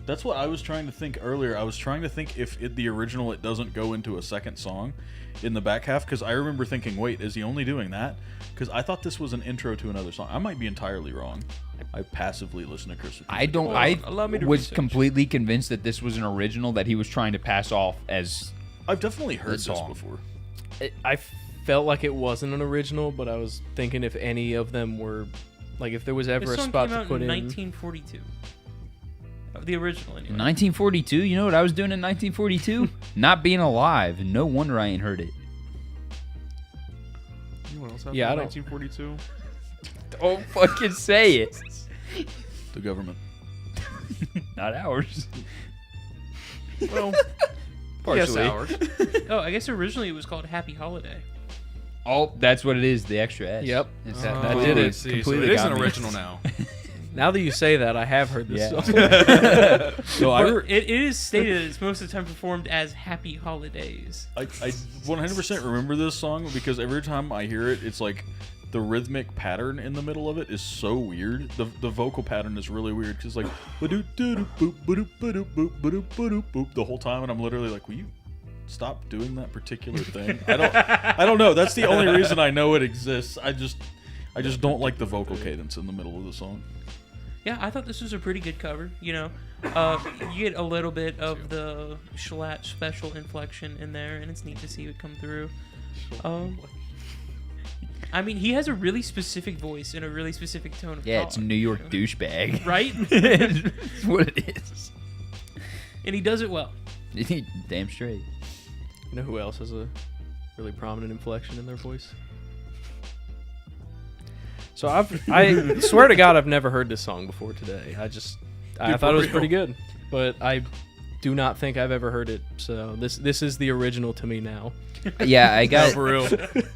That's what I was trying to think earlier. I was trying to think if the original it doesn't go into a second song in the back half, because I remember thinking, wait, is he only doing that? Because I thought this was an intro to another song. I might be entirely wrong. I passively listen to Christopher. I don't. I allow me to was research. completely convinced that this was an original that he was trying to pass off as. I've definitely heard this song. before. I felt like it wasn't an original, but I was thinking if any of them were, like, if there was ever This a song spot came to out put in in. 1942. The original, anyway. 1942. You know what I was doing in 1942? Not being alive. No wonder I ain't heard it. Anyone else have Yeah, I don't- 1942? Don't fucking say it. The government. Not ours. Well, Partially. yes, ours. Oh, I guess originally it was called Happy Holiday. Oh, that's what it is. The extra S. Yep. It's that Oh, did I it. see. So Completely it is got an me. original now. Now that you say that, I have heard this Yeah. song. No, I, But it is stated that it's most of the time performed as Happy Holidays. I 100% remember this song because every time I hear it, it's like the rhythmic pattern in the middle of it is so weird. The vocal pattern is really weird because like the whole time, and I'm literally like, will you stop doing that particular thing? I don't know. That's the only reason I know it exists. I just don't like the vocal cadence in the middle of the song. Yeah, I thought this was a pretty good cover. You know, you get a little bit of the Jschlatt special inflection in there, and it's neat to see it come through. I mean, he has a really specific voice and a really specific tone of Yeah, talk. it's New York douchebag. Right? That's what it is. And he does it well. Damn straight. You know who else has a really prominent inflection in their voice? So I swear to God, I've never heard this song before today. I thought it was pretty good, but I do not think I've ever heard it. So this is the original to me now. Yeah, I got. For real.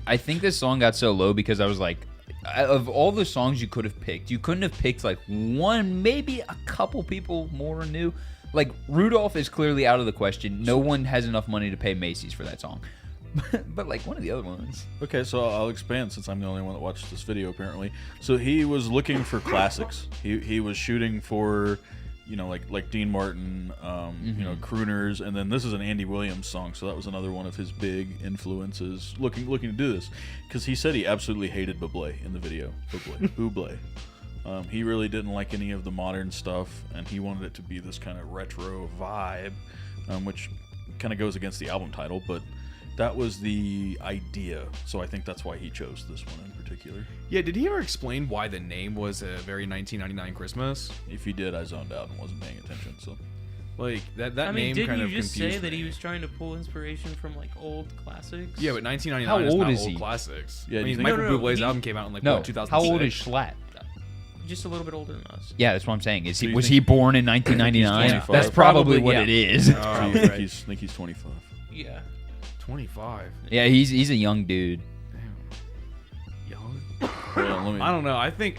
I think this song got so low because I was like, of all the songs you could have picked, you couldn't have picked like one, maybe a couple people more new. Like Rudolph is clearly out of the question. No one has enough money to pay Macy's for that song. But like one of the other ones. Okay, so I'll expand since I'm the only one that watched this video apparently. So he was looking for classics. He was shooting for, you know, like Dean Martin, you know, crooners, and then this is an Andy Williams song, so that was another one of his big influences. Looking to do this because he said he absolutely hated Bublé in the video. Bublé. He really didn't like any of the modern stuff, and he wanted it to be this kind of retro vibe, which kind of goes against the album title, but that was the idea. So I think that's why he chose this one in particular. Yeah, did he ever explain why the name was a very 1999 Christmas? If he did, I zoned out and wasn't paying attention. So Like that I mean, name didn't kind you of just confused say that me. he was trying to pull inspiration from like old classics? Yeah, but 1999 How is old not is old he? classics. Yeah, I do you mean, think- Michael No, Bublé's he- album came out in like No, what, 2006? how old is Jschlatt? Just a little bit older than us. Yeah, that's what I'm saying. Is So he you was think- he born in 1999? Yeah. That's probably Probably, what yeah. it is. so you think right. think he's 25? Yeah. 25. Yeah, he's a young dude. Young. Well, let me, I don't know. I think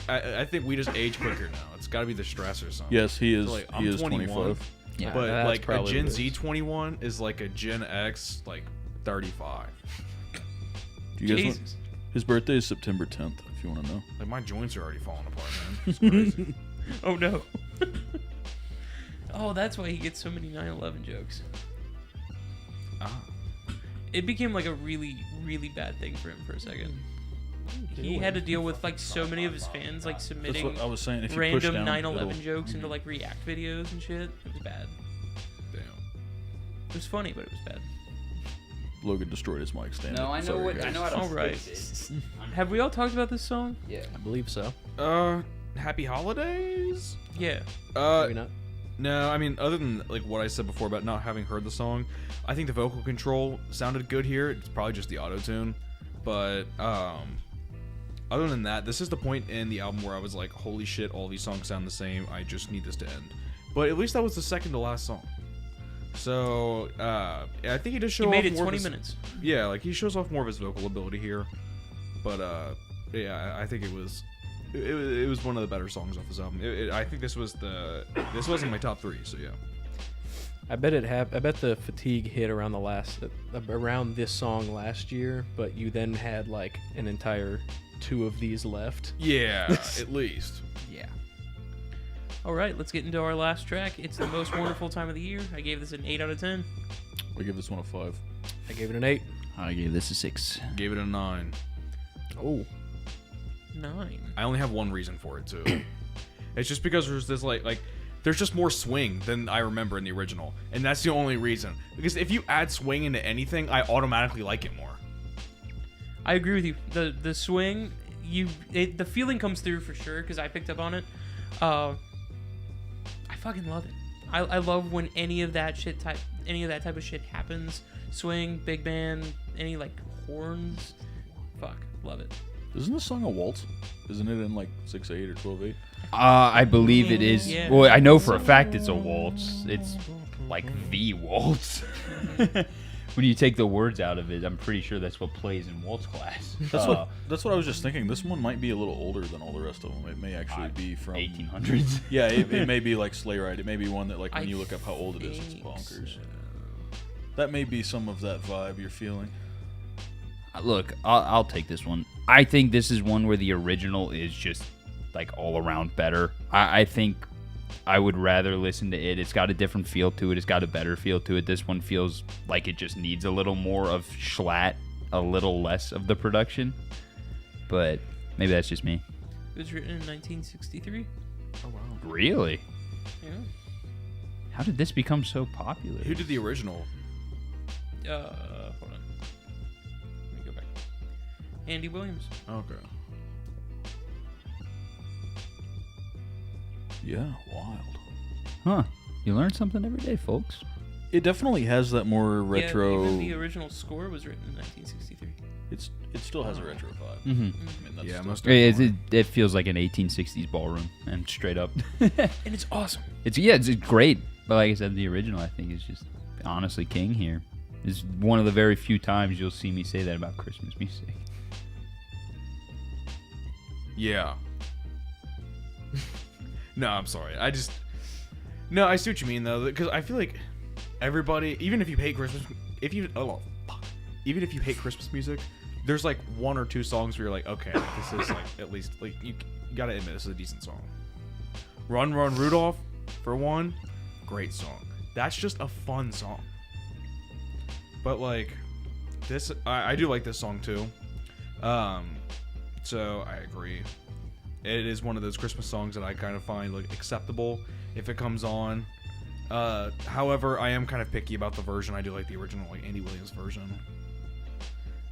we just age quicker now. It's got to be the stress or something. yes, he is. So, like, he I'm is 21. 25. Yeah. But that's like a probably Gen what it Z is. 21 is like a Gen X like 35. Do you guys want, Jesus. his birthday is September 10th. If you want to know. Like my joints are already falling apart, man. It's crazy. Oh no. Oh, that's why he gets so many 9/11 jokes. Ah. it became like a really, really bad thing for him for a second. He had to deal with like so many of his fans like That's submitting what I was saying. If you push random down, 9/11 it'll- jokes into like React videos and shit. It was bad. Damn. It was funny, but it was bad. Logan destroyed his mic stand. No, I know Sorry, what. guys. I know how to All right. fix it. Have we all talked about this song? Yeah. I believe so. Happy holidays? Yeah. Maybe not. No, I mean, other than like what I said before about not having heard the song, I think the vocal control sounded good here. It's probably just the auto tune, but other than that, this is the point in the album where I was like, holy shit, all these songs sound the same. I just need this to end. But at least that was the second to last song. So I think he just showed He made off it more 20 of his, minutes. Yeah, like he shows off more of his vocal ability here. But yeah, I think it was one of the better songs off this album. I think this was in my top 3. So yeah. I bet the fatigue hit around around this song last year, but you then had like an entire 2 of these left. Yeah, at least. Yeah. All right, let's get into our last track. It's the most wonderful time of the year. I gave this an 8 out of 10. I give this one a 5. I gave it an 8. I gave this a 6. Gave it a 9. Oh, 9. I only have one reason for it too. It's just because there's this like there's just more swing than I remember in the original, and that's the only reason. Because if you add swing into anything, I automatically like it more. I agree with you. The swing, the feeling comes through for sure because I picked up on it. I fucking love it. I love when any of that type of shit happens. Swing, big band, any like horns. Fuck, love it. Isn't this song a waltz? Isn't it in like 6/8 or 12/8? I believe it is. Yeah. Well, I know for a fact it's a waltz. It's like the waltz. When you take the words out of it, I'm pretty sure that's what plays in waltz class. That's what I was just thinking. This one might be a little older than all the rest of them. It may actually be from 1800s. Yeah, it may be like Sleigh Ride. It may be one that like when I you look up how old it is, it's think bonkers. so. That may be some of that vibe you're feeling. Look, I'll take this one. I think this is one where the original is just like all around better. I think I would rather listen to it. It's got a different feel to it. It's got a better feel to it. This one feels like it just needs a little more of Jschlatt, a little less of the production. But maybe that's just me. It was written in 1963. Oh wow. Really? Yeah. How did this become so popular? Who did the original? Hold on. Let me go back. Andy Williams. Okay. Yeah, wild. Huh. You learn something every day, folks. It definitely has that more retro. Yeah, even the original score was written in 1963. It still has a retro vibe. Mm-hmm. I mean, that's Yeah, still- most It feels like an 1860s ballroom, and straight up. And it's awesome. It's great, but like I said, the original I think is just honestly king here. It's one of the very few times you'll see me say that about Christmas music. Yeah. No, I'm sorry. I see what you mean though, because I feel like everybody, even if you hate Christmas, even if you hate Christmas music, there's like 1 or 2 songs where you're like, okay, this is like at least like you gotta admit this is a decent song. Run Run Rudolph, for one, great song. That's just a fun song. But like this, I do like this song too. So I agree. It is one of those Christmas songs that I kind of find like acceptable if it comes on. However, I am kind of picky about the version. I do like the original, like Andy Williams version.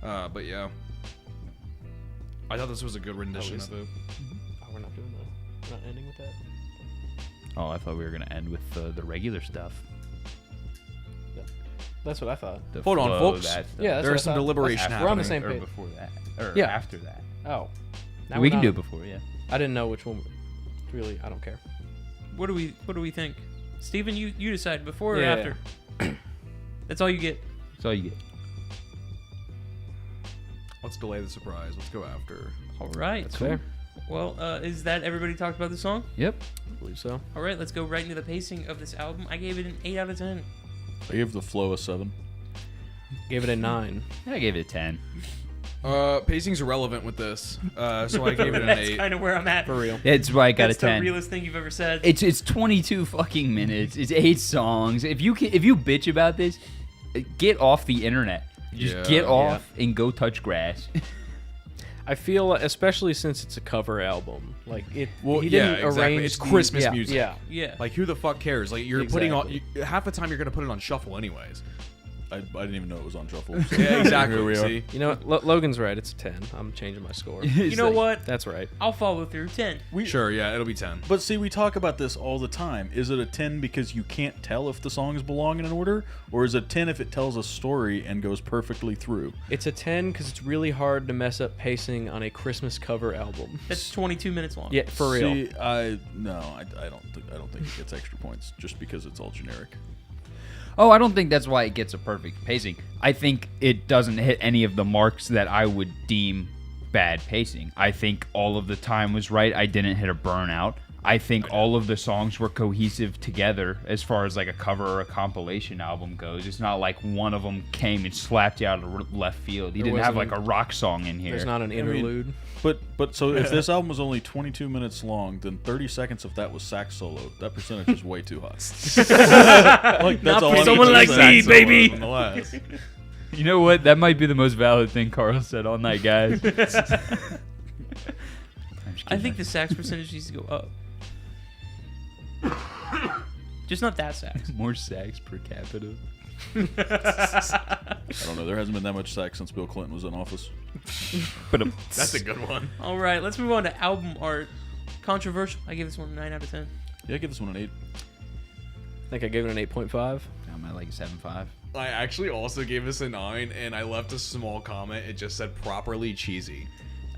But yeah, I thought this was a good rendition is of it. Oh, we're not doing that. We're not ending with that. Oh, I thought we were gonna end with the regular stuff. That's what I thought. The Hold on, flow, folks. that stuff. Yeah, that's There's what I some thought. deliberation We're on the happening. same Or page. before that, or Yeah. after that. Oh, now We we're can not- do it before, yeah. I didn't know which one. Really, I don't care. What do we think? Steven, you decide before or Yeah. after. That's all you get. That's all you get. Let's delay the surprise. Let's go after. All right. That's fair. Well, is that everybody talked about the song? Yep. I believe so. All right, let's go right into the pacing of this album. I gave it an 8 out of 10. I give the flow a 7. Gave it a 9. I gave it a 10. Pacing's irrelevant with this, so I gave it an That's 8. kind of where I'm at. For real. That's why I got That's a the 10. realest thing you've ever said. It's 22 fucking minutes. It's 8 songs. If you bitch about this, get off the internet. Just Yeah. get off and go touch grass. I feel, especially since it's a cover album, like it. Well, he yeah, didn't exactly. arrange It's the- Christmas yeah, music. Yeah, Yeah. Like, who the fuck cares? Like, you're putting on Exactly. half the time you're gonna put it on shuffle anyways. I didn't even know it was on shuffle. So Yeah, exactly. Here we are. See? you know, what? Logan's right. It's a 10. I'm changing my score. You know what? That's right. I'll follow through. 10. Sure, yeah, it'll be 10. But see, we talk about this all the time. Is it a 10 because you can't tell if the songs belong in an order? Or is it 10 if it tells a story and goes perfectly through? It's a 10 because it's really hard to mess up pacing on a Christmas cover album. That's 22 minutes long. Yeah, for real. See, I don't think it gets extra points just because it's all generic. Oh, I don't think that's why it gets a perfect pacing. I think it doesn't hit any of the marks that I would deem bad pacing. I think all of the time was right. I didn't hit a burnout. I think all of the songs were cohesive together as far as like a cover or a compilation album goes. It's not like one of them came and slapped you out of left field. You There didn't have like wasn't- a rock song in here. There's not an interlude. But so if this album was only 22 minutes long, then 30 seconds of that was sax solo. That percentage is way too high. Like that's all. for I'm someone gonna like say. me, baby. Nonetheless. You know what? That might be the most valid thing Carl said all night, guys. I think the sax percentage needs to go up. Just not that sax. more sax per capita. I don't know. There hasn't been that much sax since Bill Clinton was in office. But That's a good one. All right, let's move on to album art. Controversial. I give this one a 9 out of 10. Yeah, I give this one an 8. I think I gave it an 8.5. I'm at like a 7.5. I actually also gave this a 9, and I left a small comment. It just said properly cheesy.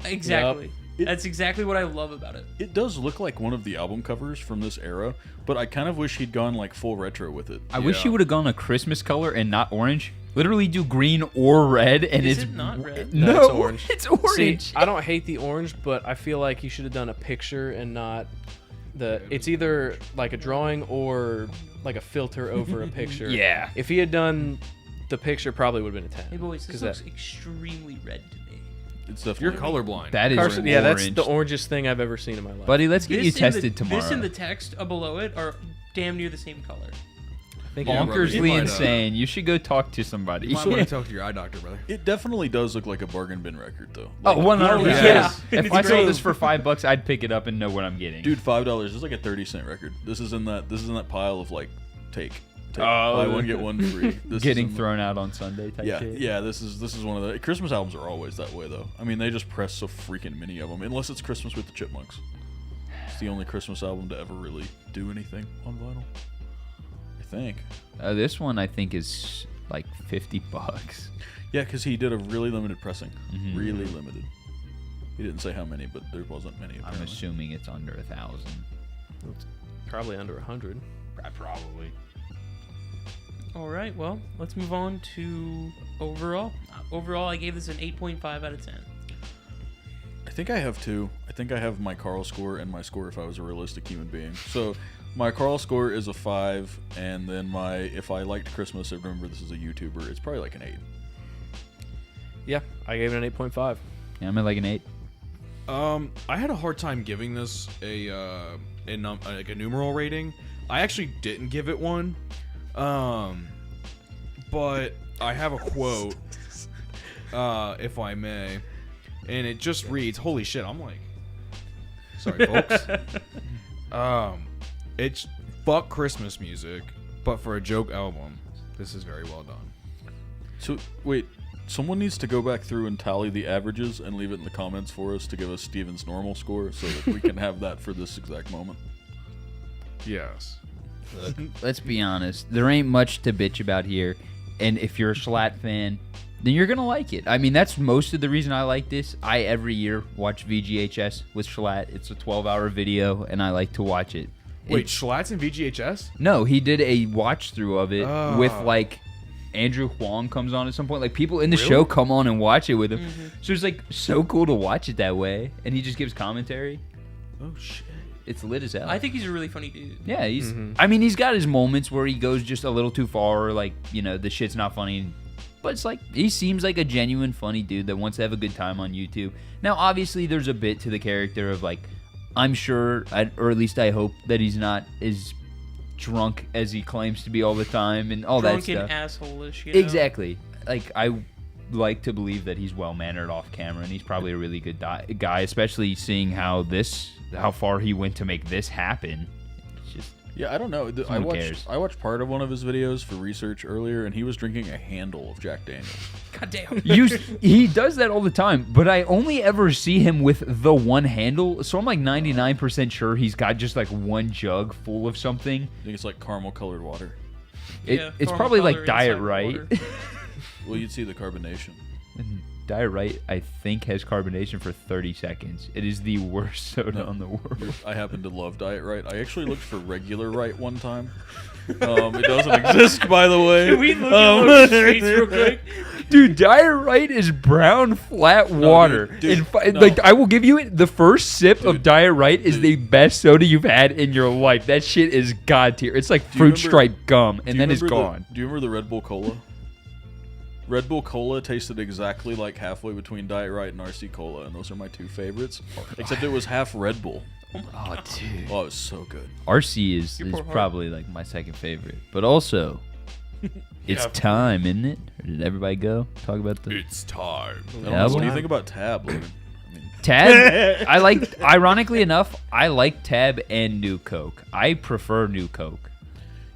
Exactly. Yep. That's exactly what I love about it. It does look like one of the album covers from this era, but I kind of wish he'd gone like full retro with it. I wish Yeah. he would have gone a Christmas color and not orange. Literally do green or red, and Is it's it not red? No, No, it's orange. It's orange. See, I don't hate the orange, but I feel like he should have done a picture and not the. It's either like a drawing or like a filter over a picture. Yeah. If he had done the picture, probably would have been a 10. Hey, boys, this 'Cause looks that- extremely red to me. It's You're definitely colorblind. That is Carson, orange. yeah, that's the orangest thing I've ever seen in my life. Buddy, let's get you This and tested tomorrow. This and the text below it are damn near the same color. I think Yeah, brother, you Bonkersly might, insane. You should go talk to somebody. You might want to talk to your eye doctor, brother. It definitely does look like a bargain bin record, though. Oh, 100%. Yeah. If It's I saw great. this for $5, I'd pick it up and know what I'm getting. Dude, $5 is like a 30-cent record. This is in that pile of like take Oh, buy one get one free. This getting is in thrown out on Sunday type Yeah, shit. yeah. This is one of the Christmas albums are always that way though. I mean, they just press so freaking many of them, unless it's Christmas with the Chipmunks. It's the only Christmas album to ever really do anything on vinyl. I think. This one I think is like $50. Yeah, because he did a really limited pressing. Mhm. Really limited. He didn't say how many, but there wasn't many. I'm Apparently. assuming it's under 1,000. probably under 100. Probably. All right, well, let's move on to overall. Overall, I gave this an 8.5 out of 10. I think I have two. I think I have my Carl score and my score if I was a realistic human being. So my Carl score is a 5, and then my if I liked Christmas, I remember this is a YouTuber, it's probably like an 8. Yeah, I gave it an 8.5. Yeah, I'm at like an 8. I had a hard time giving this a numeral rating. I actually didn't give it one, but I have a quote, if I may, and it just reads, "Holy shit!" I'm like, sorry, folks. It's fuck Christmas music, but for a joke album, this is very well done. So wait, someone needs to go back through and tally the averages and leave it in the comments for us to give us Steven's normal score so that we can have that for this exact moment. Yes. Let's be honest. There ain't much to bitch about here. And if you're a Jschlatt fan, then you're going to like it. I mean, that's most of the reason I like this. I, every year, watch VGHS with Jschlatt. It's a 12-hour video, and I like to watch it. Wait, Jschlatt's in VGHS? No, he did a watch-through of it Oh. with, like, Andrew Huang comes on at some point. Like, people in the show come on and watch it with him. So it's, like, so cool to watch it that way. And he just gives commentary. Oh shit. It's lit as hell. I think he's a really funny dude. Yeah, he's. I mean, he's got his moments where he goes just a little too far, or like, you know, the shit's not funny. But it's like he seems like a genuine funny dude that wants to have a good time on YouTube. Now, obviously, there's a bit to the character of like, I'm sure, or at least I hope that he's not as drunk as he claims to be all the time and all Drunk that and stuff. asshole-ish, you know? Exactly. Like like to believe that he's well mannered off camera, and he's probably a really good guy, especially seeing how far he went to make this happen. It's just Yeah, I don't know. Who cares? I watched part of one of his videos for research earlier, and he was drinking a handle of Jack Daniels. God damn. he does that all the time, but I only ever see him with the one handle, so I'm like 99% sure he's got just like one jug full of something. I think it's like caramel colored water. Yeah, It's caramel probably like color Diet inside Right. water. Well, you'd see the carbonation. Diet Right, I think, has carbonation for 30 seconds. It is the worst soda in the world. I happen to love Diet Right. I actually looked for regular Right one time. It doesn't exist, by the way. Can we look at those streets real quick? Dude, Diet Right is brown, flat water. dude, no. Like, I will give you it. The first sip of Diet Right is the best soda you've had in your life. That shit is god tier. It's like you fruit remember- stripe gum, Do and you then it's remember gone. Do you remember the Red Bull Cola? Red Bull Cola tasted exactly like halfway between Diet Right and RC Cola, and those are my two favorites. Except it was half Red Bull. Oh, dude. Oh, it was so good. RC is Your poor heart. probably like my second favorite. But also, it's Yeah. time, isn't it? Or did everybody go? Talk about the It's time. I don't know, Yeah, what do you well- think about Tab, Logan? I mean, Tab. I like, ironically enough, I like Tab and New Coke. I prefer New Coke.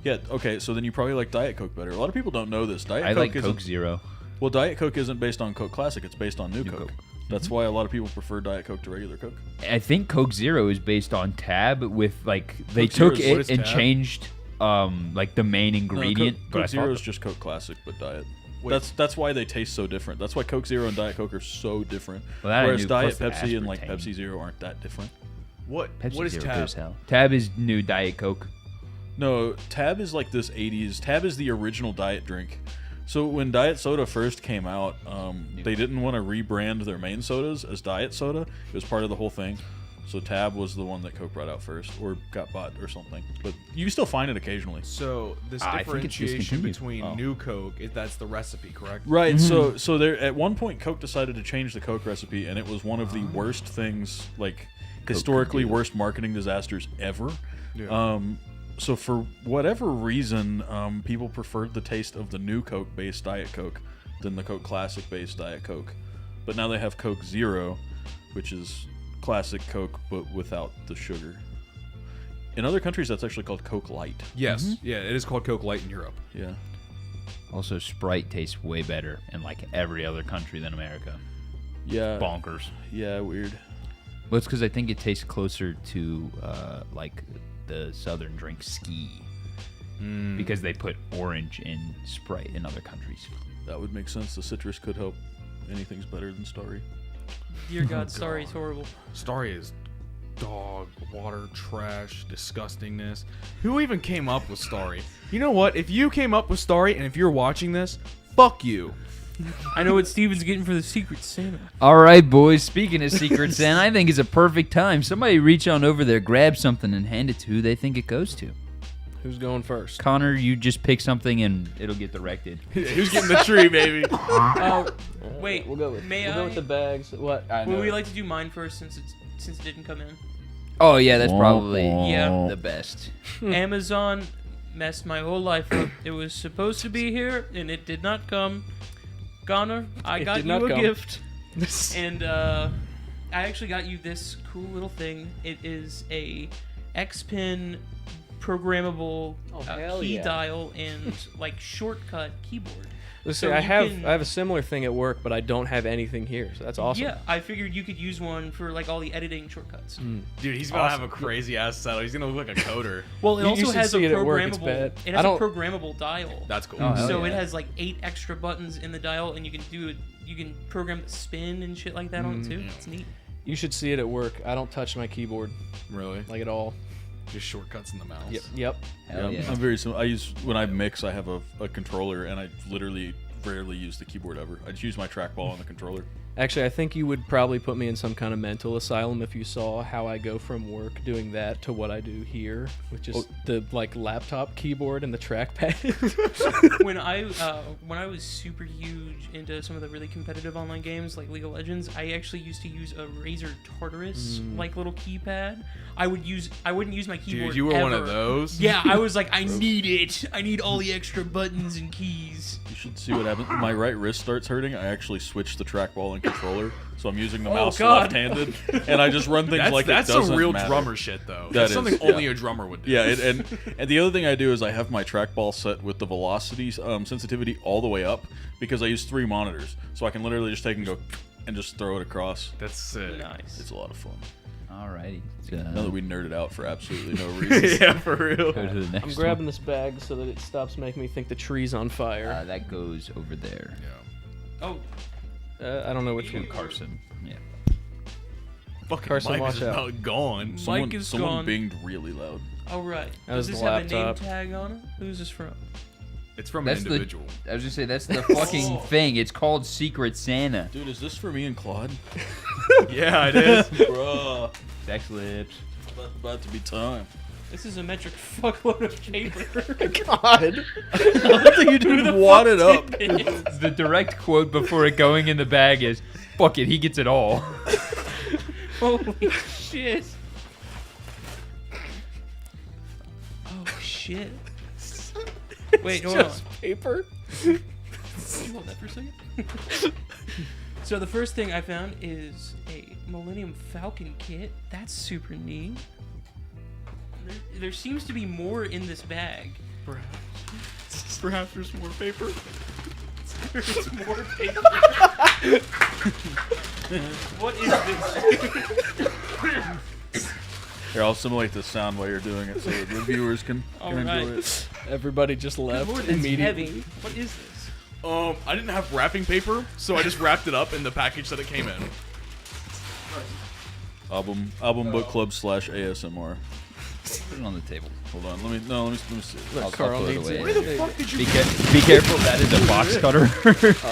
yeah, okay, so then you probably like Diet Coke better. A lot of people don't know this. Diet I Coke like isn't, Coke Zero. Well, Diet Coke isn't based on Coke Classic. It's based on New Coke. Coke. That's why a lot of people prefer Diet Coke to regular Coke. I think Coke Zero is based on Tab with like they Coke Zero took is- what it is and Tab? changed like the main ingredient. Coke but I Zero thought- is just Coke Classic, but Diet. Wait. That's why they taste so different. That's why Coke Zero and Diet Coke are so different. Well, that I Whereas knew, Diet plus the Pepsi and like aspartame. Pepsi Zero aren't that different. What Pepsi is Zero Tab? goes hell. Tab is new Diet Coke. No, Tab is like this 80s. Tab is the original diet drink. So when Diet Soda first came out, they didn't want to rebrand their main sodas as Diet Soda. It was part of the whole thing. So Tab was the one that Coke brought out first, or got bought or something. But you can still find it occasionally. So this I think it's differentiation discontinued. between Oh. New Coke, that's the recipe, correct? Right. So there at one point Coke decided to change the Coke recipe, and it was one of the worst things, like historically worst marketing disasters ever. Yeah. So for whatever reason, people preferred the taste of the New Coke based Diet Coke than the Coke Classic based Diet Coke. But now they have Coke Zero, which is classic Coke but without the sugar. In other countries, that's actually called Coke Light. Yes. Yeah, it is called Coke Light in Europe. Yeah. Also, Sprite tastes way better in like every other country than America. Yeah. Bonkers. Yeah. Weird. Well, it's because I think it tastes closer to like the southern drink Ski, because they put orange in Sprite in other countries. That would make sense. The citrus could help. Anything's better than Starry. Dear God, sorry, it's horrible. Starry is dog, water, trash, disgustingness. Who even came up with Starry? You know what? If you came up with Starry and if you're watching this, fuck you. I know what Steven's getting for the Secret Santa. All right, boys. Speaking of Secret Santa, I think it's a perfect time. Somebody reach on over there, grab something, and hand it to who they think it goes to. Who's going first? Connor, you just pick something and it'll get directed. Who's getting the tree, baby? Wait, We'll go with the bags. What? Would we like to do mine first since it didn't come in? Oh yeah, that's probably Yeah. the best. Amazon messed my whole life up. It was supposed to be here and it did not come. Connor, I It got did you not a come. gift. And I actually got you this cool little thing. It is a X-Pin programmable hell key yeah. dial and like shortcut keyboard. Let's So see, I you have can- I have a similar thing at work, but I don't have anything here, so that's awesome. Yeah, I figured you could use one for like all the editing shortcuts. Dude, he's gonna have a crazy ass setup. He's gonna look like a coder. Well, it You also should has a see it at work, it's programmable. bad. It I has a don't- programmable dial. That's cool. Oh, hell So it yeah. has like 8 extra buttons in the dial, and you can do it. You can program the spin and shit like that on it too. It's neat. You should see it at work. I don't touch my keyboard Really? like at all. Just shortcuts in the mouse. Yep. Hell yeah. I'm very similar. I use when I mix, I have a controller, and I literally rarely use the keyboard ever. I just use my trackball on the controller. Actually, I think you would probably put me in some kind of mental asylum if you saw how I go from work doing that to what I do here, which is the like laptop keyboard and the trackpad. when I was super huge into some of the really competitive online games like League of Legends, I actually used to use a Razer Tartarus like little keypad. I wouldn't use my keyboard. Dude, you were one of ever. those? Yeah, I was like, I need it. I need all the extra buttons and keys. You should see what happens. My right wrist starts hurting. I actually switched the trackball and controller, so I'm using the mouse God. left-handed, and I just run things like that's it doesn't some real matter. drummer shit, though. That That's is, something yeah. only a drummer would do. Yeah, and the other thing I do is I have my trackball set with the velocity sensitivity all the way up because I use 3 monitors, so I can literally just take and go and just throw it across. That's sick. Nice. It's a lot of fun. Alrighty. Now that we nerded out for absolutely no reason. Yeah, for real. Go to the next I'm grabbing this bag so that it stops making me think the tree's on one. fire. That goes over there. Oh, I don't know which To one. Carson. Yeah. Fucking Carson, Mike watch is out. about gone. Someone, is someone gone. binged really loud. all right. That Does was this the have a name laptop. tag on it? Who's this from? It's from That's an individual. I was gonna say that's the fucking thing. It's called Secret Santa. Dude, is this for me and Claude? Yeah, it is. Bruh. Sex lips. About to be time. This is a metric fuckload of paper. God. I think you didn't wad it up. The direct quote before it going in the bag is, "Fuck it, he gets it all." Holy shit. Oh shit. Wait, hold on. Just paper. Can you hold that for a second? So the first thing I found is a Millennium Falcon kit. That's super neat. There seems to be more in this bag. Perhaps there's more paper. There's more paper. What is this? Here, I'll simulate the sound while you're doing it so that the viewers can enjoy Alright. it. Everybody just left Lord, it's immediately. heavy. What is this? I didn't have wrapping paper, so I just wrapped it up in the package that it came in. Album book club / ASMR. Put it on the table. Hold on, let me see. I'll Carl throw it needs away. it. Where the fuck did you? Be careful. That is a box cutter. All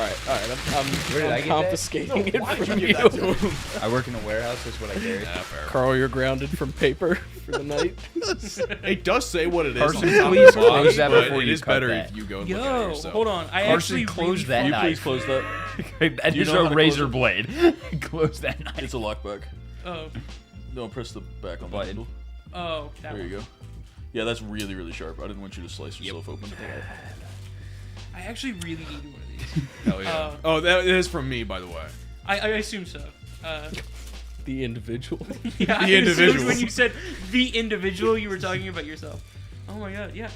right. Where did I I'm get confiscating it Why did from you you. give that to him? I work in a warehouse. That's what I carry. Yeah, fair. Carl, you're grounded from paper for the night. It does say what it is. Carson, on the top please of the box, close that but before it you is cut better that. if you go and look at it Yo, yourself. hold on. I Carson, actually close really that Can you knife. please close that? That Do you is know how a to razor close blade. Close that knife. It's a lockback. Oh, No, press the back on the Button. handle. oh, that There one. you go. Yeah, that's really, really sharp. I didn't want you to slice yourself open. I actually really need one of these. Hell yeah. Oh, that is from me, by the way. I assume so. The individual. Yeah, I The assumed individual. when you said the individual, you were talking about yourself. Oh my god, yeah.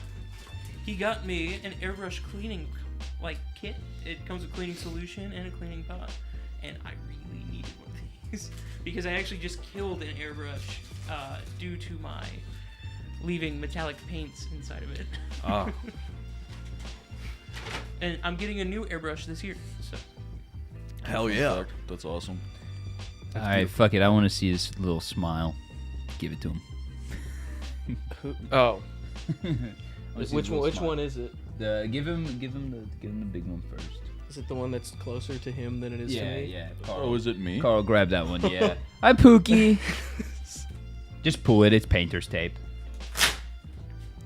He got me an airbrush cleaning kit. It comes with cleaning solution and a cleaning pot, and I really needed one of these because I actually just killed an airbrush due to my leaving metallic paints inside of it. Ah. And I'm getting a new airbrush this year, so. Hell Fun yeah. fact, that's awesome. All right, fuck it. I want to see his little smile. Give it to him. Oh. Let's see Which his one? little Which smile. one is it? Give him the big one first. Is it the one that's closer to him than it is to me? Yeah. Oh, is it me? Carl, grab that one. Yeah. Hi, Pookie. Just pull it. It's painter's tape.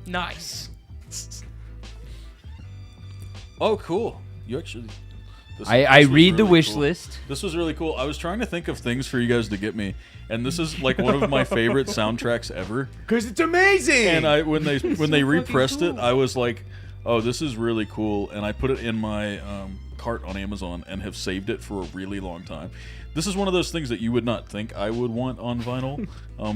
Nice. Oh, cool. You actually. I this was read the really wish cool. list. This was really cool. I was trying to think of things for you guys to get me, and this is like one of my favorite soundtracks ever. Because it's amazing! And when they fucking repressed it, cool. I was like, "Oh, this is really cool," and I put it in my cart on Amazon and have saved it for a really long time. This is one of those things that you would not think I would want on vinyl,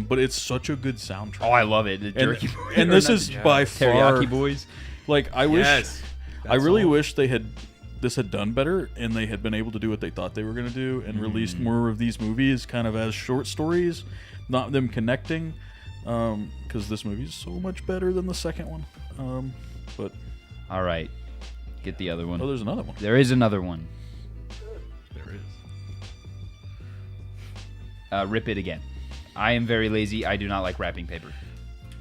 but it's such a good soundtrack. Oh, I love it. The and, jerky and this is by far teriyaki boys. like I wish. Yes. I really wish this had done better and they had been able to do what they thought they were going to do and released more of these movies kind of as short stories, not them connecting, because this movie is so much better than the second one. But All right, get the other one. oh, there's another one. There is another one. There is. Rip it again. I am very lazy. I do not like wrapping paper.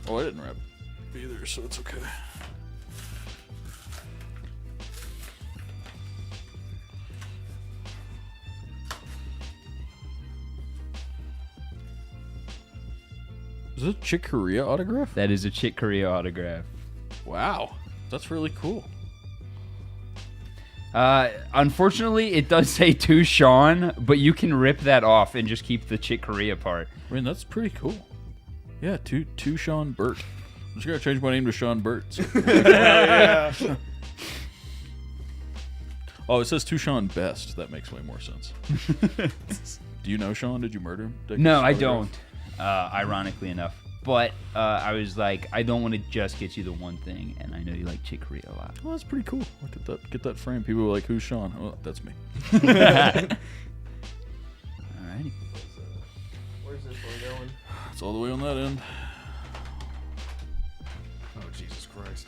Oh, I didn't wrap either, so it's okay. Is this a Chick Corea autograph? That is a Chick Corea autograph. Wow, that's really cool. Unfortunately, it does say to Sean, but you can rip that off and just keep the Chick Corea part. I mean, that's pretty cool. Yeah, to Sean Burt. I'm just gonna change my name to Sean Burt. So Oh, it says to Sean Best. That makes way more sense. Do you know Sean? Did you murder him? No, I don't. Ironically enough. But I was like, I don't want to just get you the one thing, and I know you like chicory a lot. Oh, that's pretty cool. Look at that. Get that frame. People were like, "Who's Sean?" Oh, that's me. Alrighty. Where's this one going? It's all the way on that end. Oh, Jesus Christ.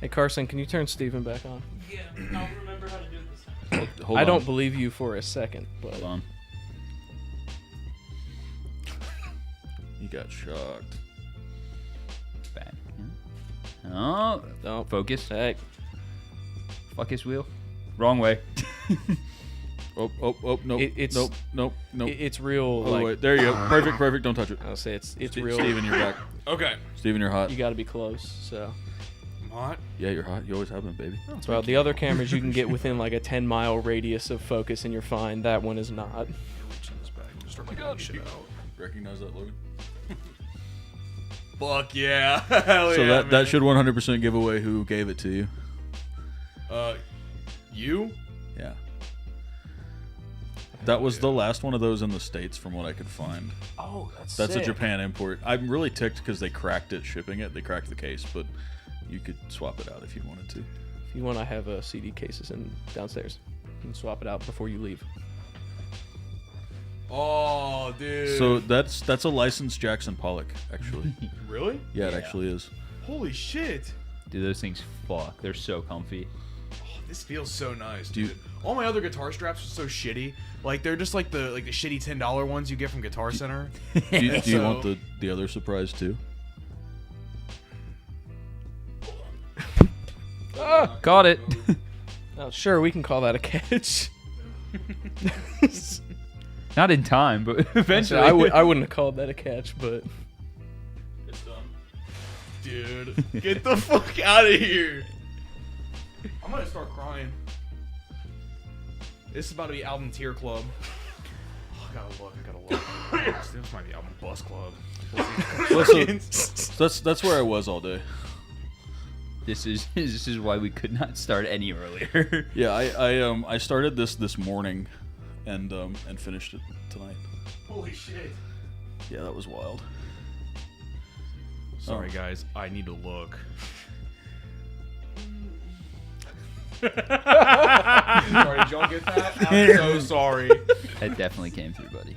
Hey, Carson, can you turn Steven back on? Yeah, I'll remember how to do it this time. Hold I on. don't believe you for a second, but Hold on. He got shocked. Bad. Oh, no. focus. Hey, Focus wheel. Wrong way. Oh, nope. It's- nope. it's real. Oh, Like wait. There you go. Perfect. Don't touch it. I'll say, it's Ste- real. Steven, you're back. Okay. Steven, you're hot. You got to be close. So, I'm hot. Yeah, you're hot. You always have been, baby. well, the other cameras you can get within like a 10-mile radius of focus, and you're fine. That one is not. Reach in this bag and just start making shit out. Recognize that, Logan? Fuck yeah. Hell So yeah, that should 100% give away who gave it to you. You? Yeah. That was the last one of those in the States from what I could find. Oh, That's a Japan import. I'm really ticked because they cracked it shipping it. They cracked the case, but you could swap it out if you wanted to. If you want, I have CD cases in downstairs. You can swap it out before you leave. Oh, dude. So that's a licensed Jackson Pollock, actually. Really? Yeah, it actually is. Holy shit. Dude, those things fuck. They're so comfy. Oh, this feels so nice, Do you- dude. All my other guitar straps are so shitty. Like they're just like the shitty $10 ones you get from Guitar Center. Do you So- want the other surprise too? Caught it. Oh, sure, we can call that a catch. Not in time, but eventually. I wouldn't have called that a catch, but It's done. Dude, get the fuck out of here. I'm gonna start crying. This is about to be album tier club. Oh, I gotta look. This might be album bus club. That's where I was all day. This is why we could not start any earlier. Yeah, I started this morning, and finished it tonight. Holy shit. Yeah, that was wild. Sorry, guys. I need to look. Sorry, did y'all get that? I'm so sorry. That definitely came through, buddy.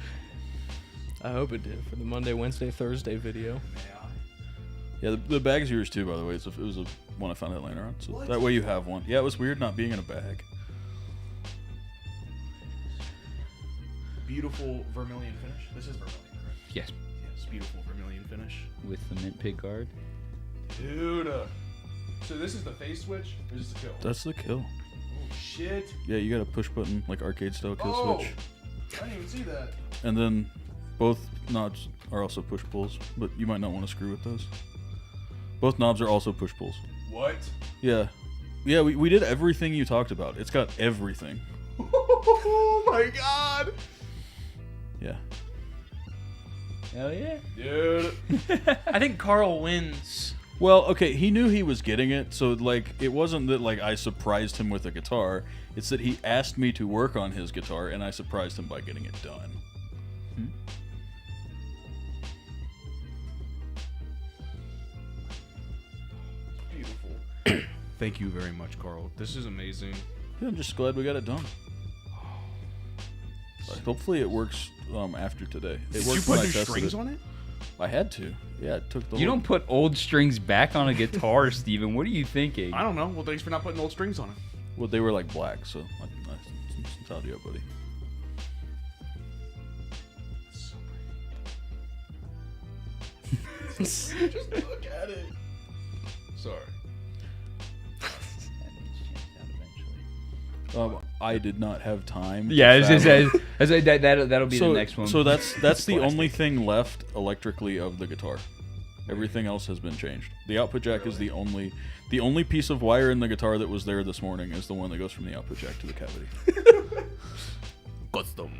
I hope it did for the Monday, Wednesday, Thursday video. Yeah, the bag's yours too, by the way. It was a one I found out laying around, so that way you have one. Yeah, it was weird not being in a bag. Beautiful vermilion finish. This is vermilion, correct? Yes, Yes, beautiful vermilion finish. with the mint pig guard. Dude. So this is the face switch, or is this a kill? That's the kill. Oh shit. Yeah, you got a push button like arcade style kill Oh, switch, I didn't even see that. and then both knobs are also push pulls, but you might not want to screw with those. Both knobs are also push pulls. What? Yeah, we did everything you talked about. It's got everything. Oh my god. Yeah. Hell yeah. Dude. I think Carl wins. Well, okay, he knew he was getting it, so like it wasn't that like I surprised him with a guitar. It's that he asked me to work on his guitar, and I surprised him by getting it done. Beautiful. Thank you very much, Carl. This is amazing. Yeah, I'm just glad we got it done. Hopefully it works after today. It Did you worked put when I new tested strings it. on it? I had to. Yeah, it took the You whole- don't put old strings back on a guitar, Steven. What are you thinking? I don't know. Well, thanks for not putting old strings on it. Well, they were like black, so I told you, buddy. Just look at it. Sorry. I did not have time. to Yeah, fathom- that'll be the next one. So that's the only thing left electrically of the guitar. Everything else has been changed. The output jack is the only piece of wire in the guitar that was there this morning is the one that goes from the output jack to the cavity. Custom.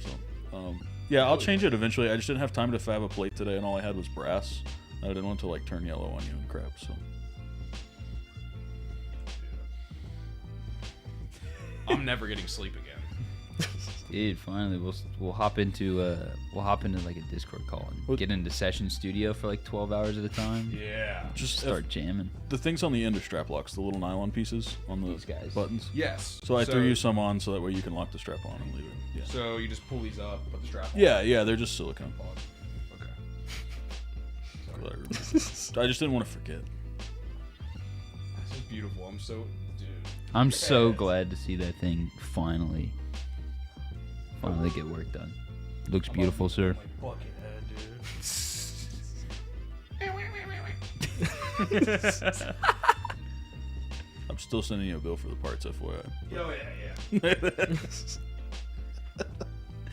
So, yeah, I'll change it eventually. I just didn't have time to fab a plate today, and all I had was brass. I didn't want to like turn yellow on you and crap. So I'm never getting sleep again. Dude, finally we'll hop into like a Discord call and get into session studio for like 12 hours at a time. Yeah. Just start jamming. The things on the end are strap locks, the little nylon pieces on the These guys. buttons. Yes. So I threw you some on so that way you can lock the strap on and leave it. Yeah. So you just pull these up, put the strap on. Yeah, they're just silicone. Okay. Whatever. I just didn't want to forget. This is beautiful. I'm so, dude. I'm so glad to see that thing finally get work done. Looks beautiful, sir. I'm still sending you a bill for the parts, FYI. Oh yeah.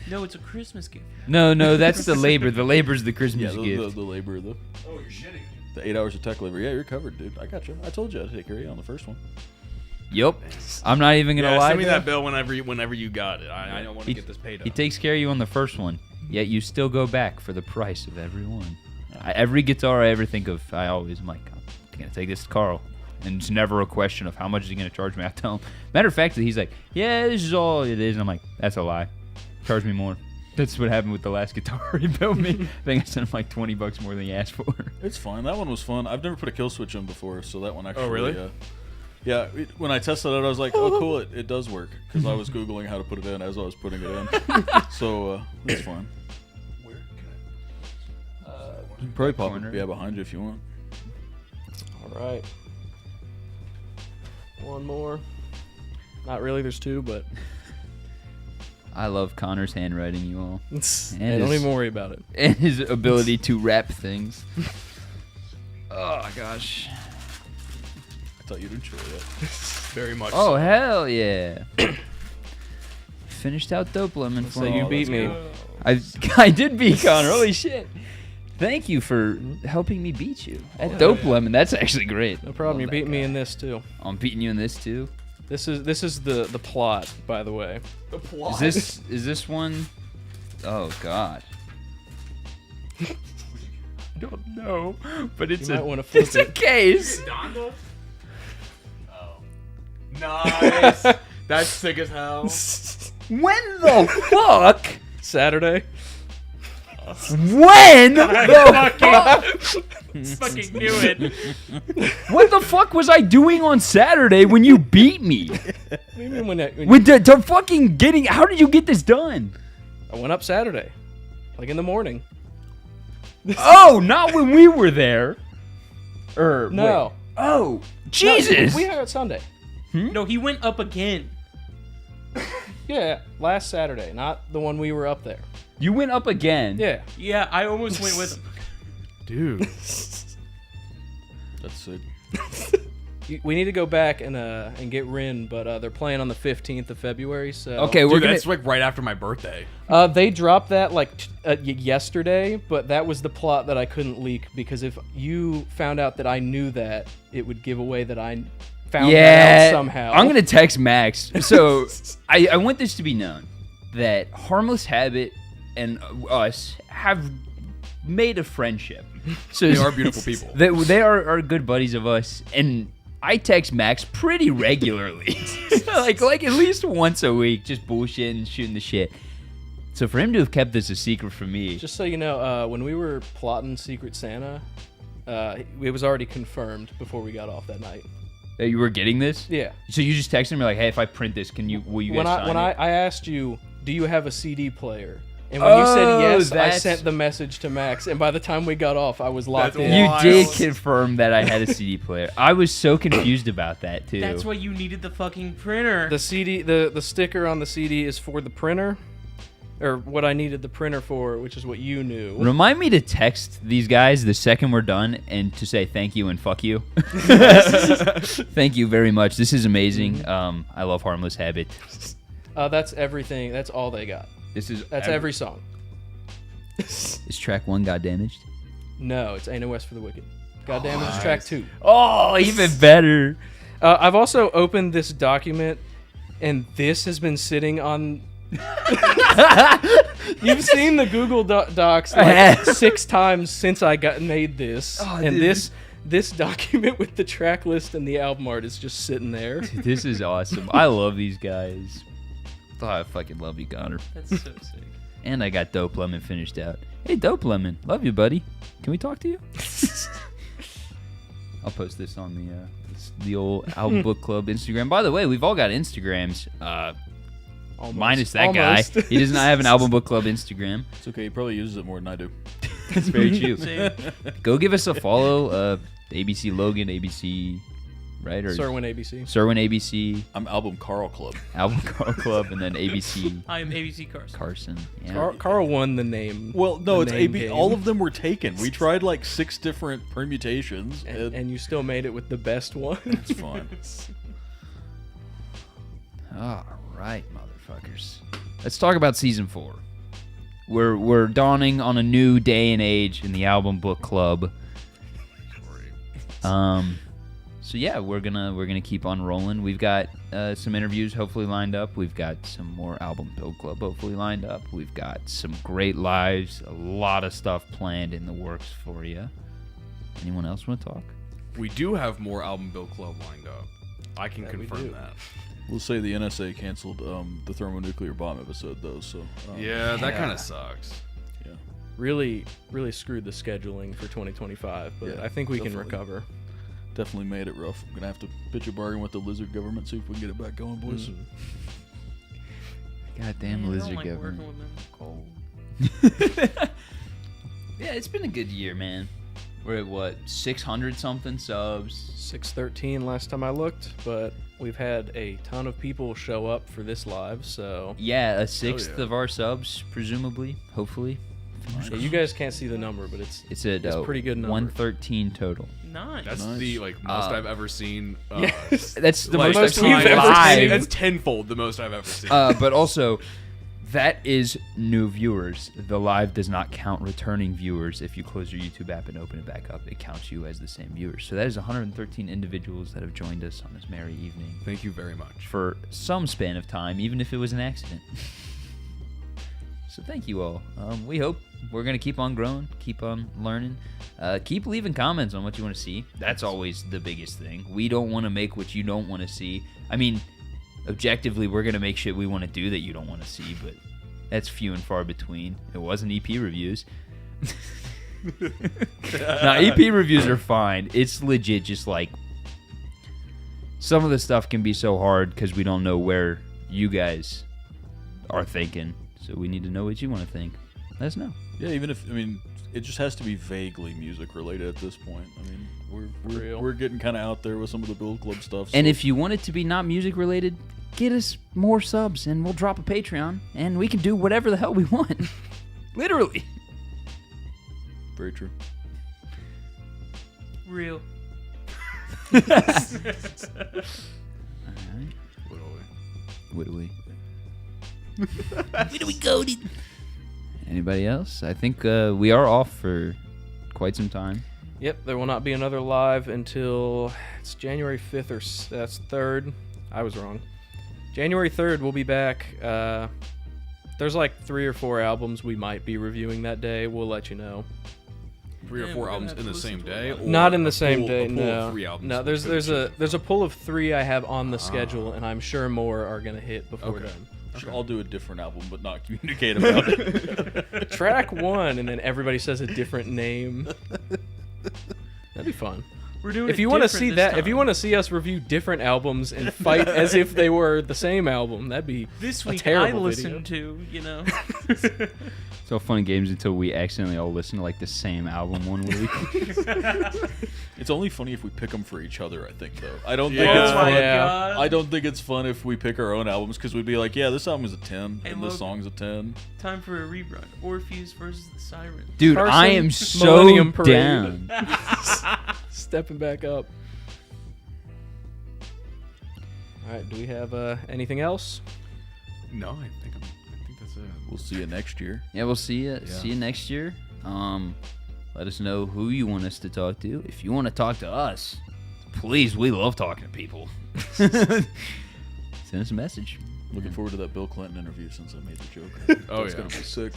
No, it's a Christmas gift. No, that's the labor. The labor's the Yeah, Christmas the gift. labor, Oh, you're shitting. the 8 hours of tech labor. Yeah, you're covered, dude. I got you. I told you I'd take care of you on the first one. Yup. I'm not even gonna lie. Send me though. that bill whenever you got it. I don't want to get this paid up. He takes care of you on the first one, yet you still go back for the price of every one. Every guitar I ever think of, I'm like, I'm gonna take this to Carl, and it's never a question of how much is he gonna charge me. I tell him. Matter of fact, he's like, yeah, this is all it is. And I'm like, that's a lie. Charge me more. That's what happened with the last guitar he built me. I think I sent him like $20 more than he asked for. It's fine. That one was fun. I've never put a kill switch on before, so that one actually. Oh, really? Yeah. When I tested it, I was like, oh, cool, it does work. Because I was Googling how to put it in as I was putting it in. So, it's fine. Where You can probably pop corner. it behind you if you want. All right. One more. Not really. There's two, but I love Connor's handwriting, you all, hey, don't his- even worry about it. and his ability to rap things. Oh gosh. I thought you'd enjoy it. Very much. Oh so. hell yeah! Finished out Dope Lemon for So you beat me. I did beat Connor. Holy shit! Thank you for helping me beat you at Dope Lemon. That's actually great. No problem. Love You that beat me guy. in this too. I'm beating you in this too. This is the plot, by the way. The plot. Is this one? Oh god. I don't know, but it's You might wanna flip it's a it. case. Donda? Oh. Nice. That's sick as hell. When the fuck? Saturday. When the fuck? Fucking knew it. What the fuck was I doing on Saturday when you beat me? What do you mean when With the fucking getting? How did you get this done? I went up Saturday, like in the morning? Oh, not when we were there. No. wait. Oh, No, Jesus. we had it Sunday. No, he went up again. Yeah, last Saturday, not the one we were up there. You went up again. Yeah. Yeah, I almost went with him. Dude. That's sick. We need to go back and get Rin, but they're playing on the 15th of February. So Okay, we're Dude, gonna. that's like right after my birthday. they dropped that like yesterday, but that was the plot that I couldn't leak because if you found out that I knew that, it would give away that I found that Yeah, out somehow. I'm gonna text Max. So I want this to be known that Harmless Habit and us have made a friendship. So They are beautiful people. They are good buddies of us, and I text Max pretty regularly, like at least once a week, just bullshitting, shooting the shit. So for him to have kept this a secret from me, Just so you know, when we were plotting Secret Santa, it was already confirmed before we got off that night. that you were getting this. Yeah. So you just texted me like, "Hey, if I print this, will you guys sign When it?" I asked you, do you have a CD player? And when you said yes, I that's- sent the message to Max. And by the time we got off, I was locked That's in. You Wild. did confirm that I had a CD player. I was so confused about that too. That's why you needed the fucking printer. The CD, the sticker on the CD is for the printer, or what I needed the printer for, which is what you knew. Remind me to text these guys the second we're done and to say thank you and fuck you. Thank you very much. This is amazing. I love Harmless Habit. That's everything. That's all they got. That's every song. Is track 1 got damaged? No, it's Ain't No West for the Wicked. God damn it, it's track 2. Oh, even better. I've also opened this document, and this has been sitting on. You've seen the Google Docs I like have. 6 times since I made this, Oh, and dude. this document with the track list and the album art is just sitting there. This is awesome. I love these guys. Oh, I fucking love you, Connor. That's so sick. And I got Dope Lemon finished out. Hey, Dope Lemon. Love you, buddy. Can we talk to you? I'll post this on the old Album Book Club Instagram. By the way, we've all got Instagrams. Minus that guy. He does not have an Album Book Club Instagram. It's okay. He probably uses it more than I do. That's very true. Same. Go give us a follow. ABC Logan, ABC, right? Or Serwin ABC. Serwin ABC, I'm Album Carl Club. Album Carl Club, and then ABC I am ABC Carson. Carson. Yeah. Carl won the name. Well, no, the it's name AB. game. All of them were taken. We tried like 6 different permutations, And you still made it with the best one. it's fine. All right, motherfuckers. Let's talk about season 4. We're dawning on a new day and age in the Album Book Club. So yeah, we're gonna keep on rolling. We've got some interviews hopefully lined up. We've got some more Album Build Club hopefully lined up. We've got some great lives, a lot of stuff planned in the works for you. Anyone else want to talk? We do have more Album Build Club lined up. I can That we confirm do. that. We'll say the NSA canceled the thermonuclear bomb episode though. So Yeah, that kind of sucks. yeah. really screwed the scheduling for 2025, but Yeah, I think we definitely. can recover. Definitely made it rough. I'm gonna have to pitch a bargain with the lizard government, see if we can get it back going, boys. Mhm. Goddamn Man, I lizard don't like government. working with them. Cold. Yeah, it's been a good year, man. We're at what, 600 something subs. 613 last time I looked, but we've had a ton of people show up for this live, so Yeah, a sixth yeah. of our subs, presumably, hopefully. yeah, you guys can't see the number, but it's It's a It's a pretty good number. 113 total. Nice. That's Nice. the most I've ever seen. Yes. That's the like, most we've I've ever live. seen. That's tenfold the most I've ever seen. But also, that is new viewers. The live does not count returning viewers. If you close your YouTube app and open it back up, it counts you as the same viewers. So that is 113 individuals that have joined us on this merry evening Thank you very much. for some span of time, even if it was an accident. So thank you all. We hope we're going to keep on growing, keep on learning. Keep leaving comments on what you want to see. That's always the biggest thing. We don't want to make what you don't want to see. I mean, objectively, we're going to make shit we want to do that you don't want to see, but that's few and far between. It wasn't EP reviews. Now, EP reviews are fine. It's legit just like some of the stuff can be so hard because we don't know where you guys are thinking. So we need to know what you want to think. Let us know. Yeah, even if it just has to be vaguely music related at this point. I mean, Real. we're getting kind of out there with some of the Build Club stuff. And so- if you want it to be not music related, get us more subs and we'll drop a Patreon and we can do whatever the hell we want. Literally. very true. Real. What do we? Where do we go? Anybody else? I think we are off for quite some time. Yep, there will not be another live until it's January 5th or that's 3rd. I was wrong. January 3rd, we'll be back. There's like 3 or 4 albums we might be reviewing that day. We'll let you know. 3 or Yeah, 4 we're gonna albums have in to the listen same to a day? lot. Or Not in the a same pool- day. a pool No, of 3 albums no. we There's could've there's a chosen there's a from. pull of 3 I have on the schedule, and I'm sure more are gonna hit before Okay. then. Should all do a different album, but not communicate about it. Track 1, and then everybody says a different name. That'd be fun. We're doing If it you want to different see this that, if time. you want to see us review different albums and fight as if they were the same album, that'd be This a week I terrible listened video. to, you know. It's all fun and games until we accidentally all listen to like the same album one week. It's only funny if we pick them for each other. I think though. I don't think Yeah. it's Oh fun. my Yeah. god. I don't think it's fun if we pick our own albums because we'd be like, yeah, this album is a 10 Hey, and look. this song's a 10. Time for a rerun. Orpheus versus the Siren. Dude, Carson, I am so Millennium Parade. down. Stepping back up. All right, do we have anything else? No, I think that's it. We'll see you next year. Yeah, we'll see you. See you next year. Let us know who you want us to talk to. If you want to talk to us, please, we love talking to people. Send us a message. Looking forward to that Bill Clinton interview since I made the joke. Oh, That's yeah. gonna be sick.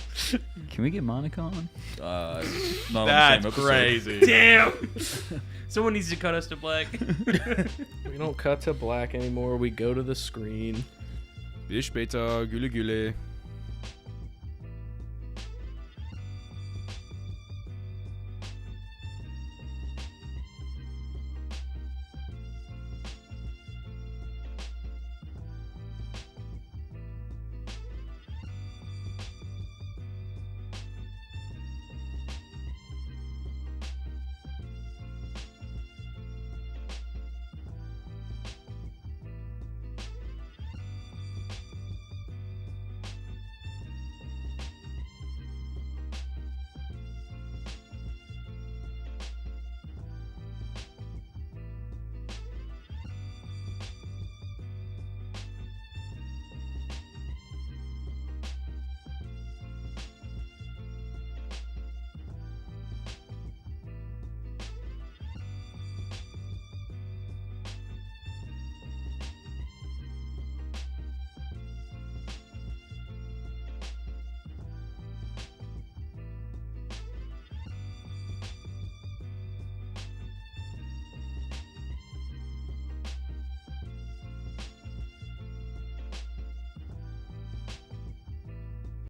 Can we get Monica on? Not That's on the same episode. crazy. Damn. Someone needs to cut us to black. We don't cut to black anymore. We go to the screen. Bis später, Güle Güle.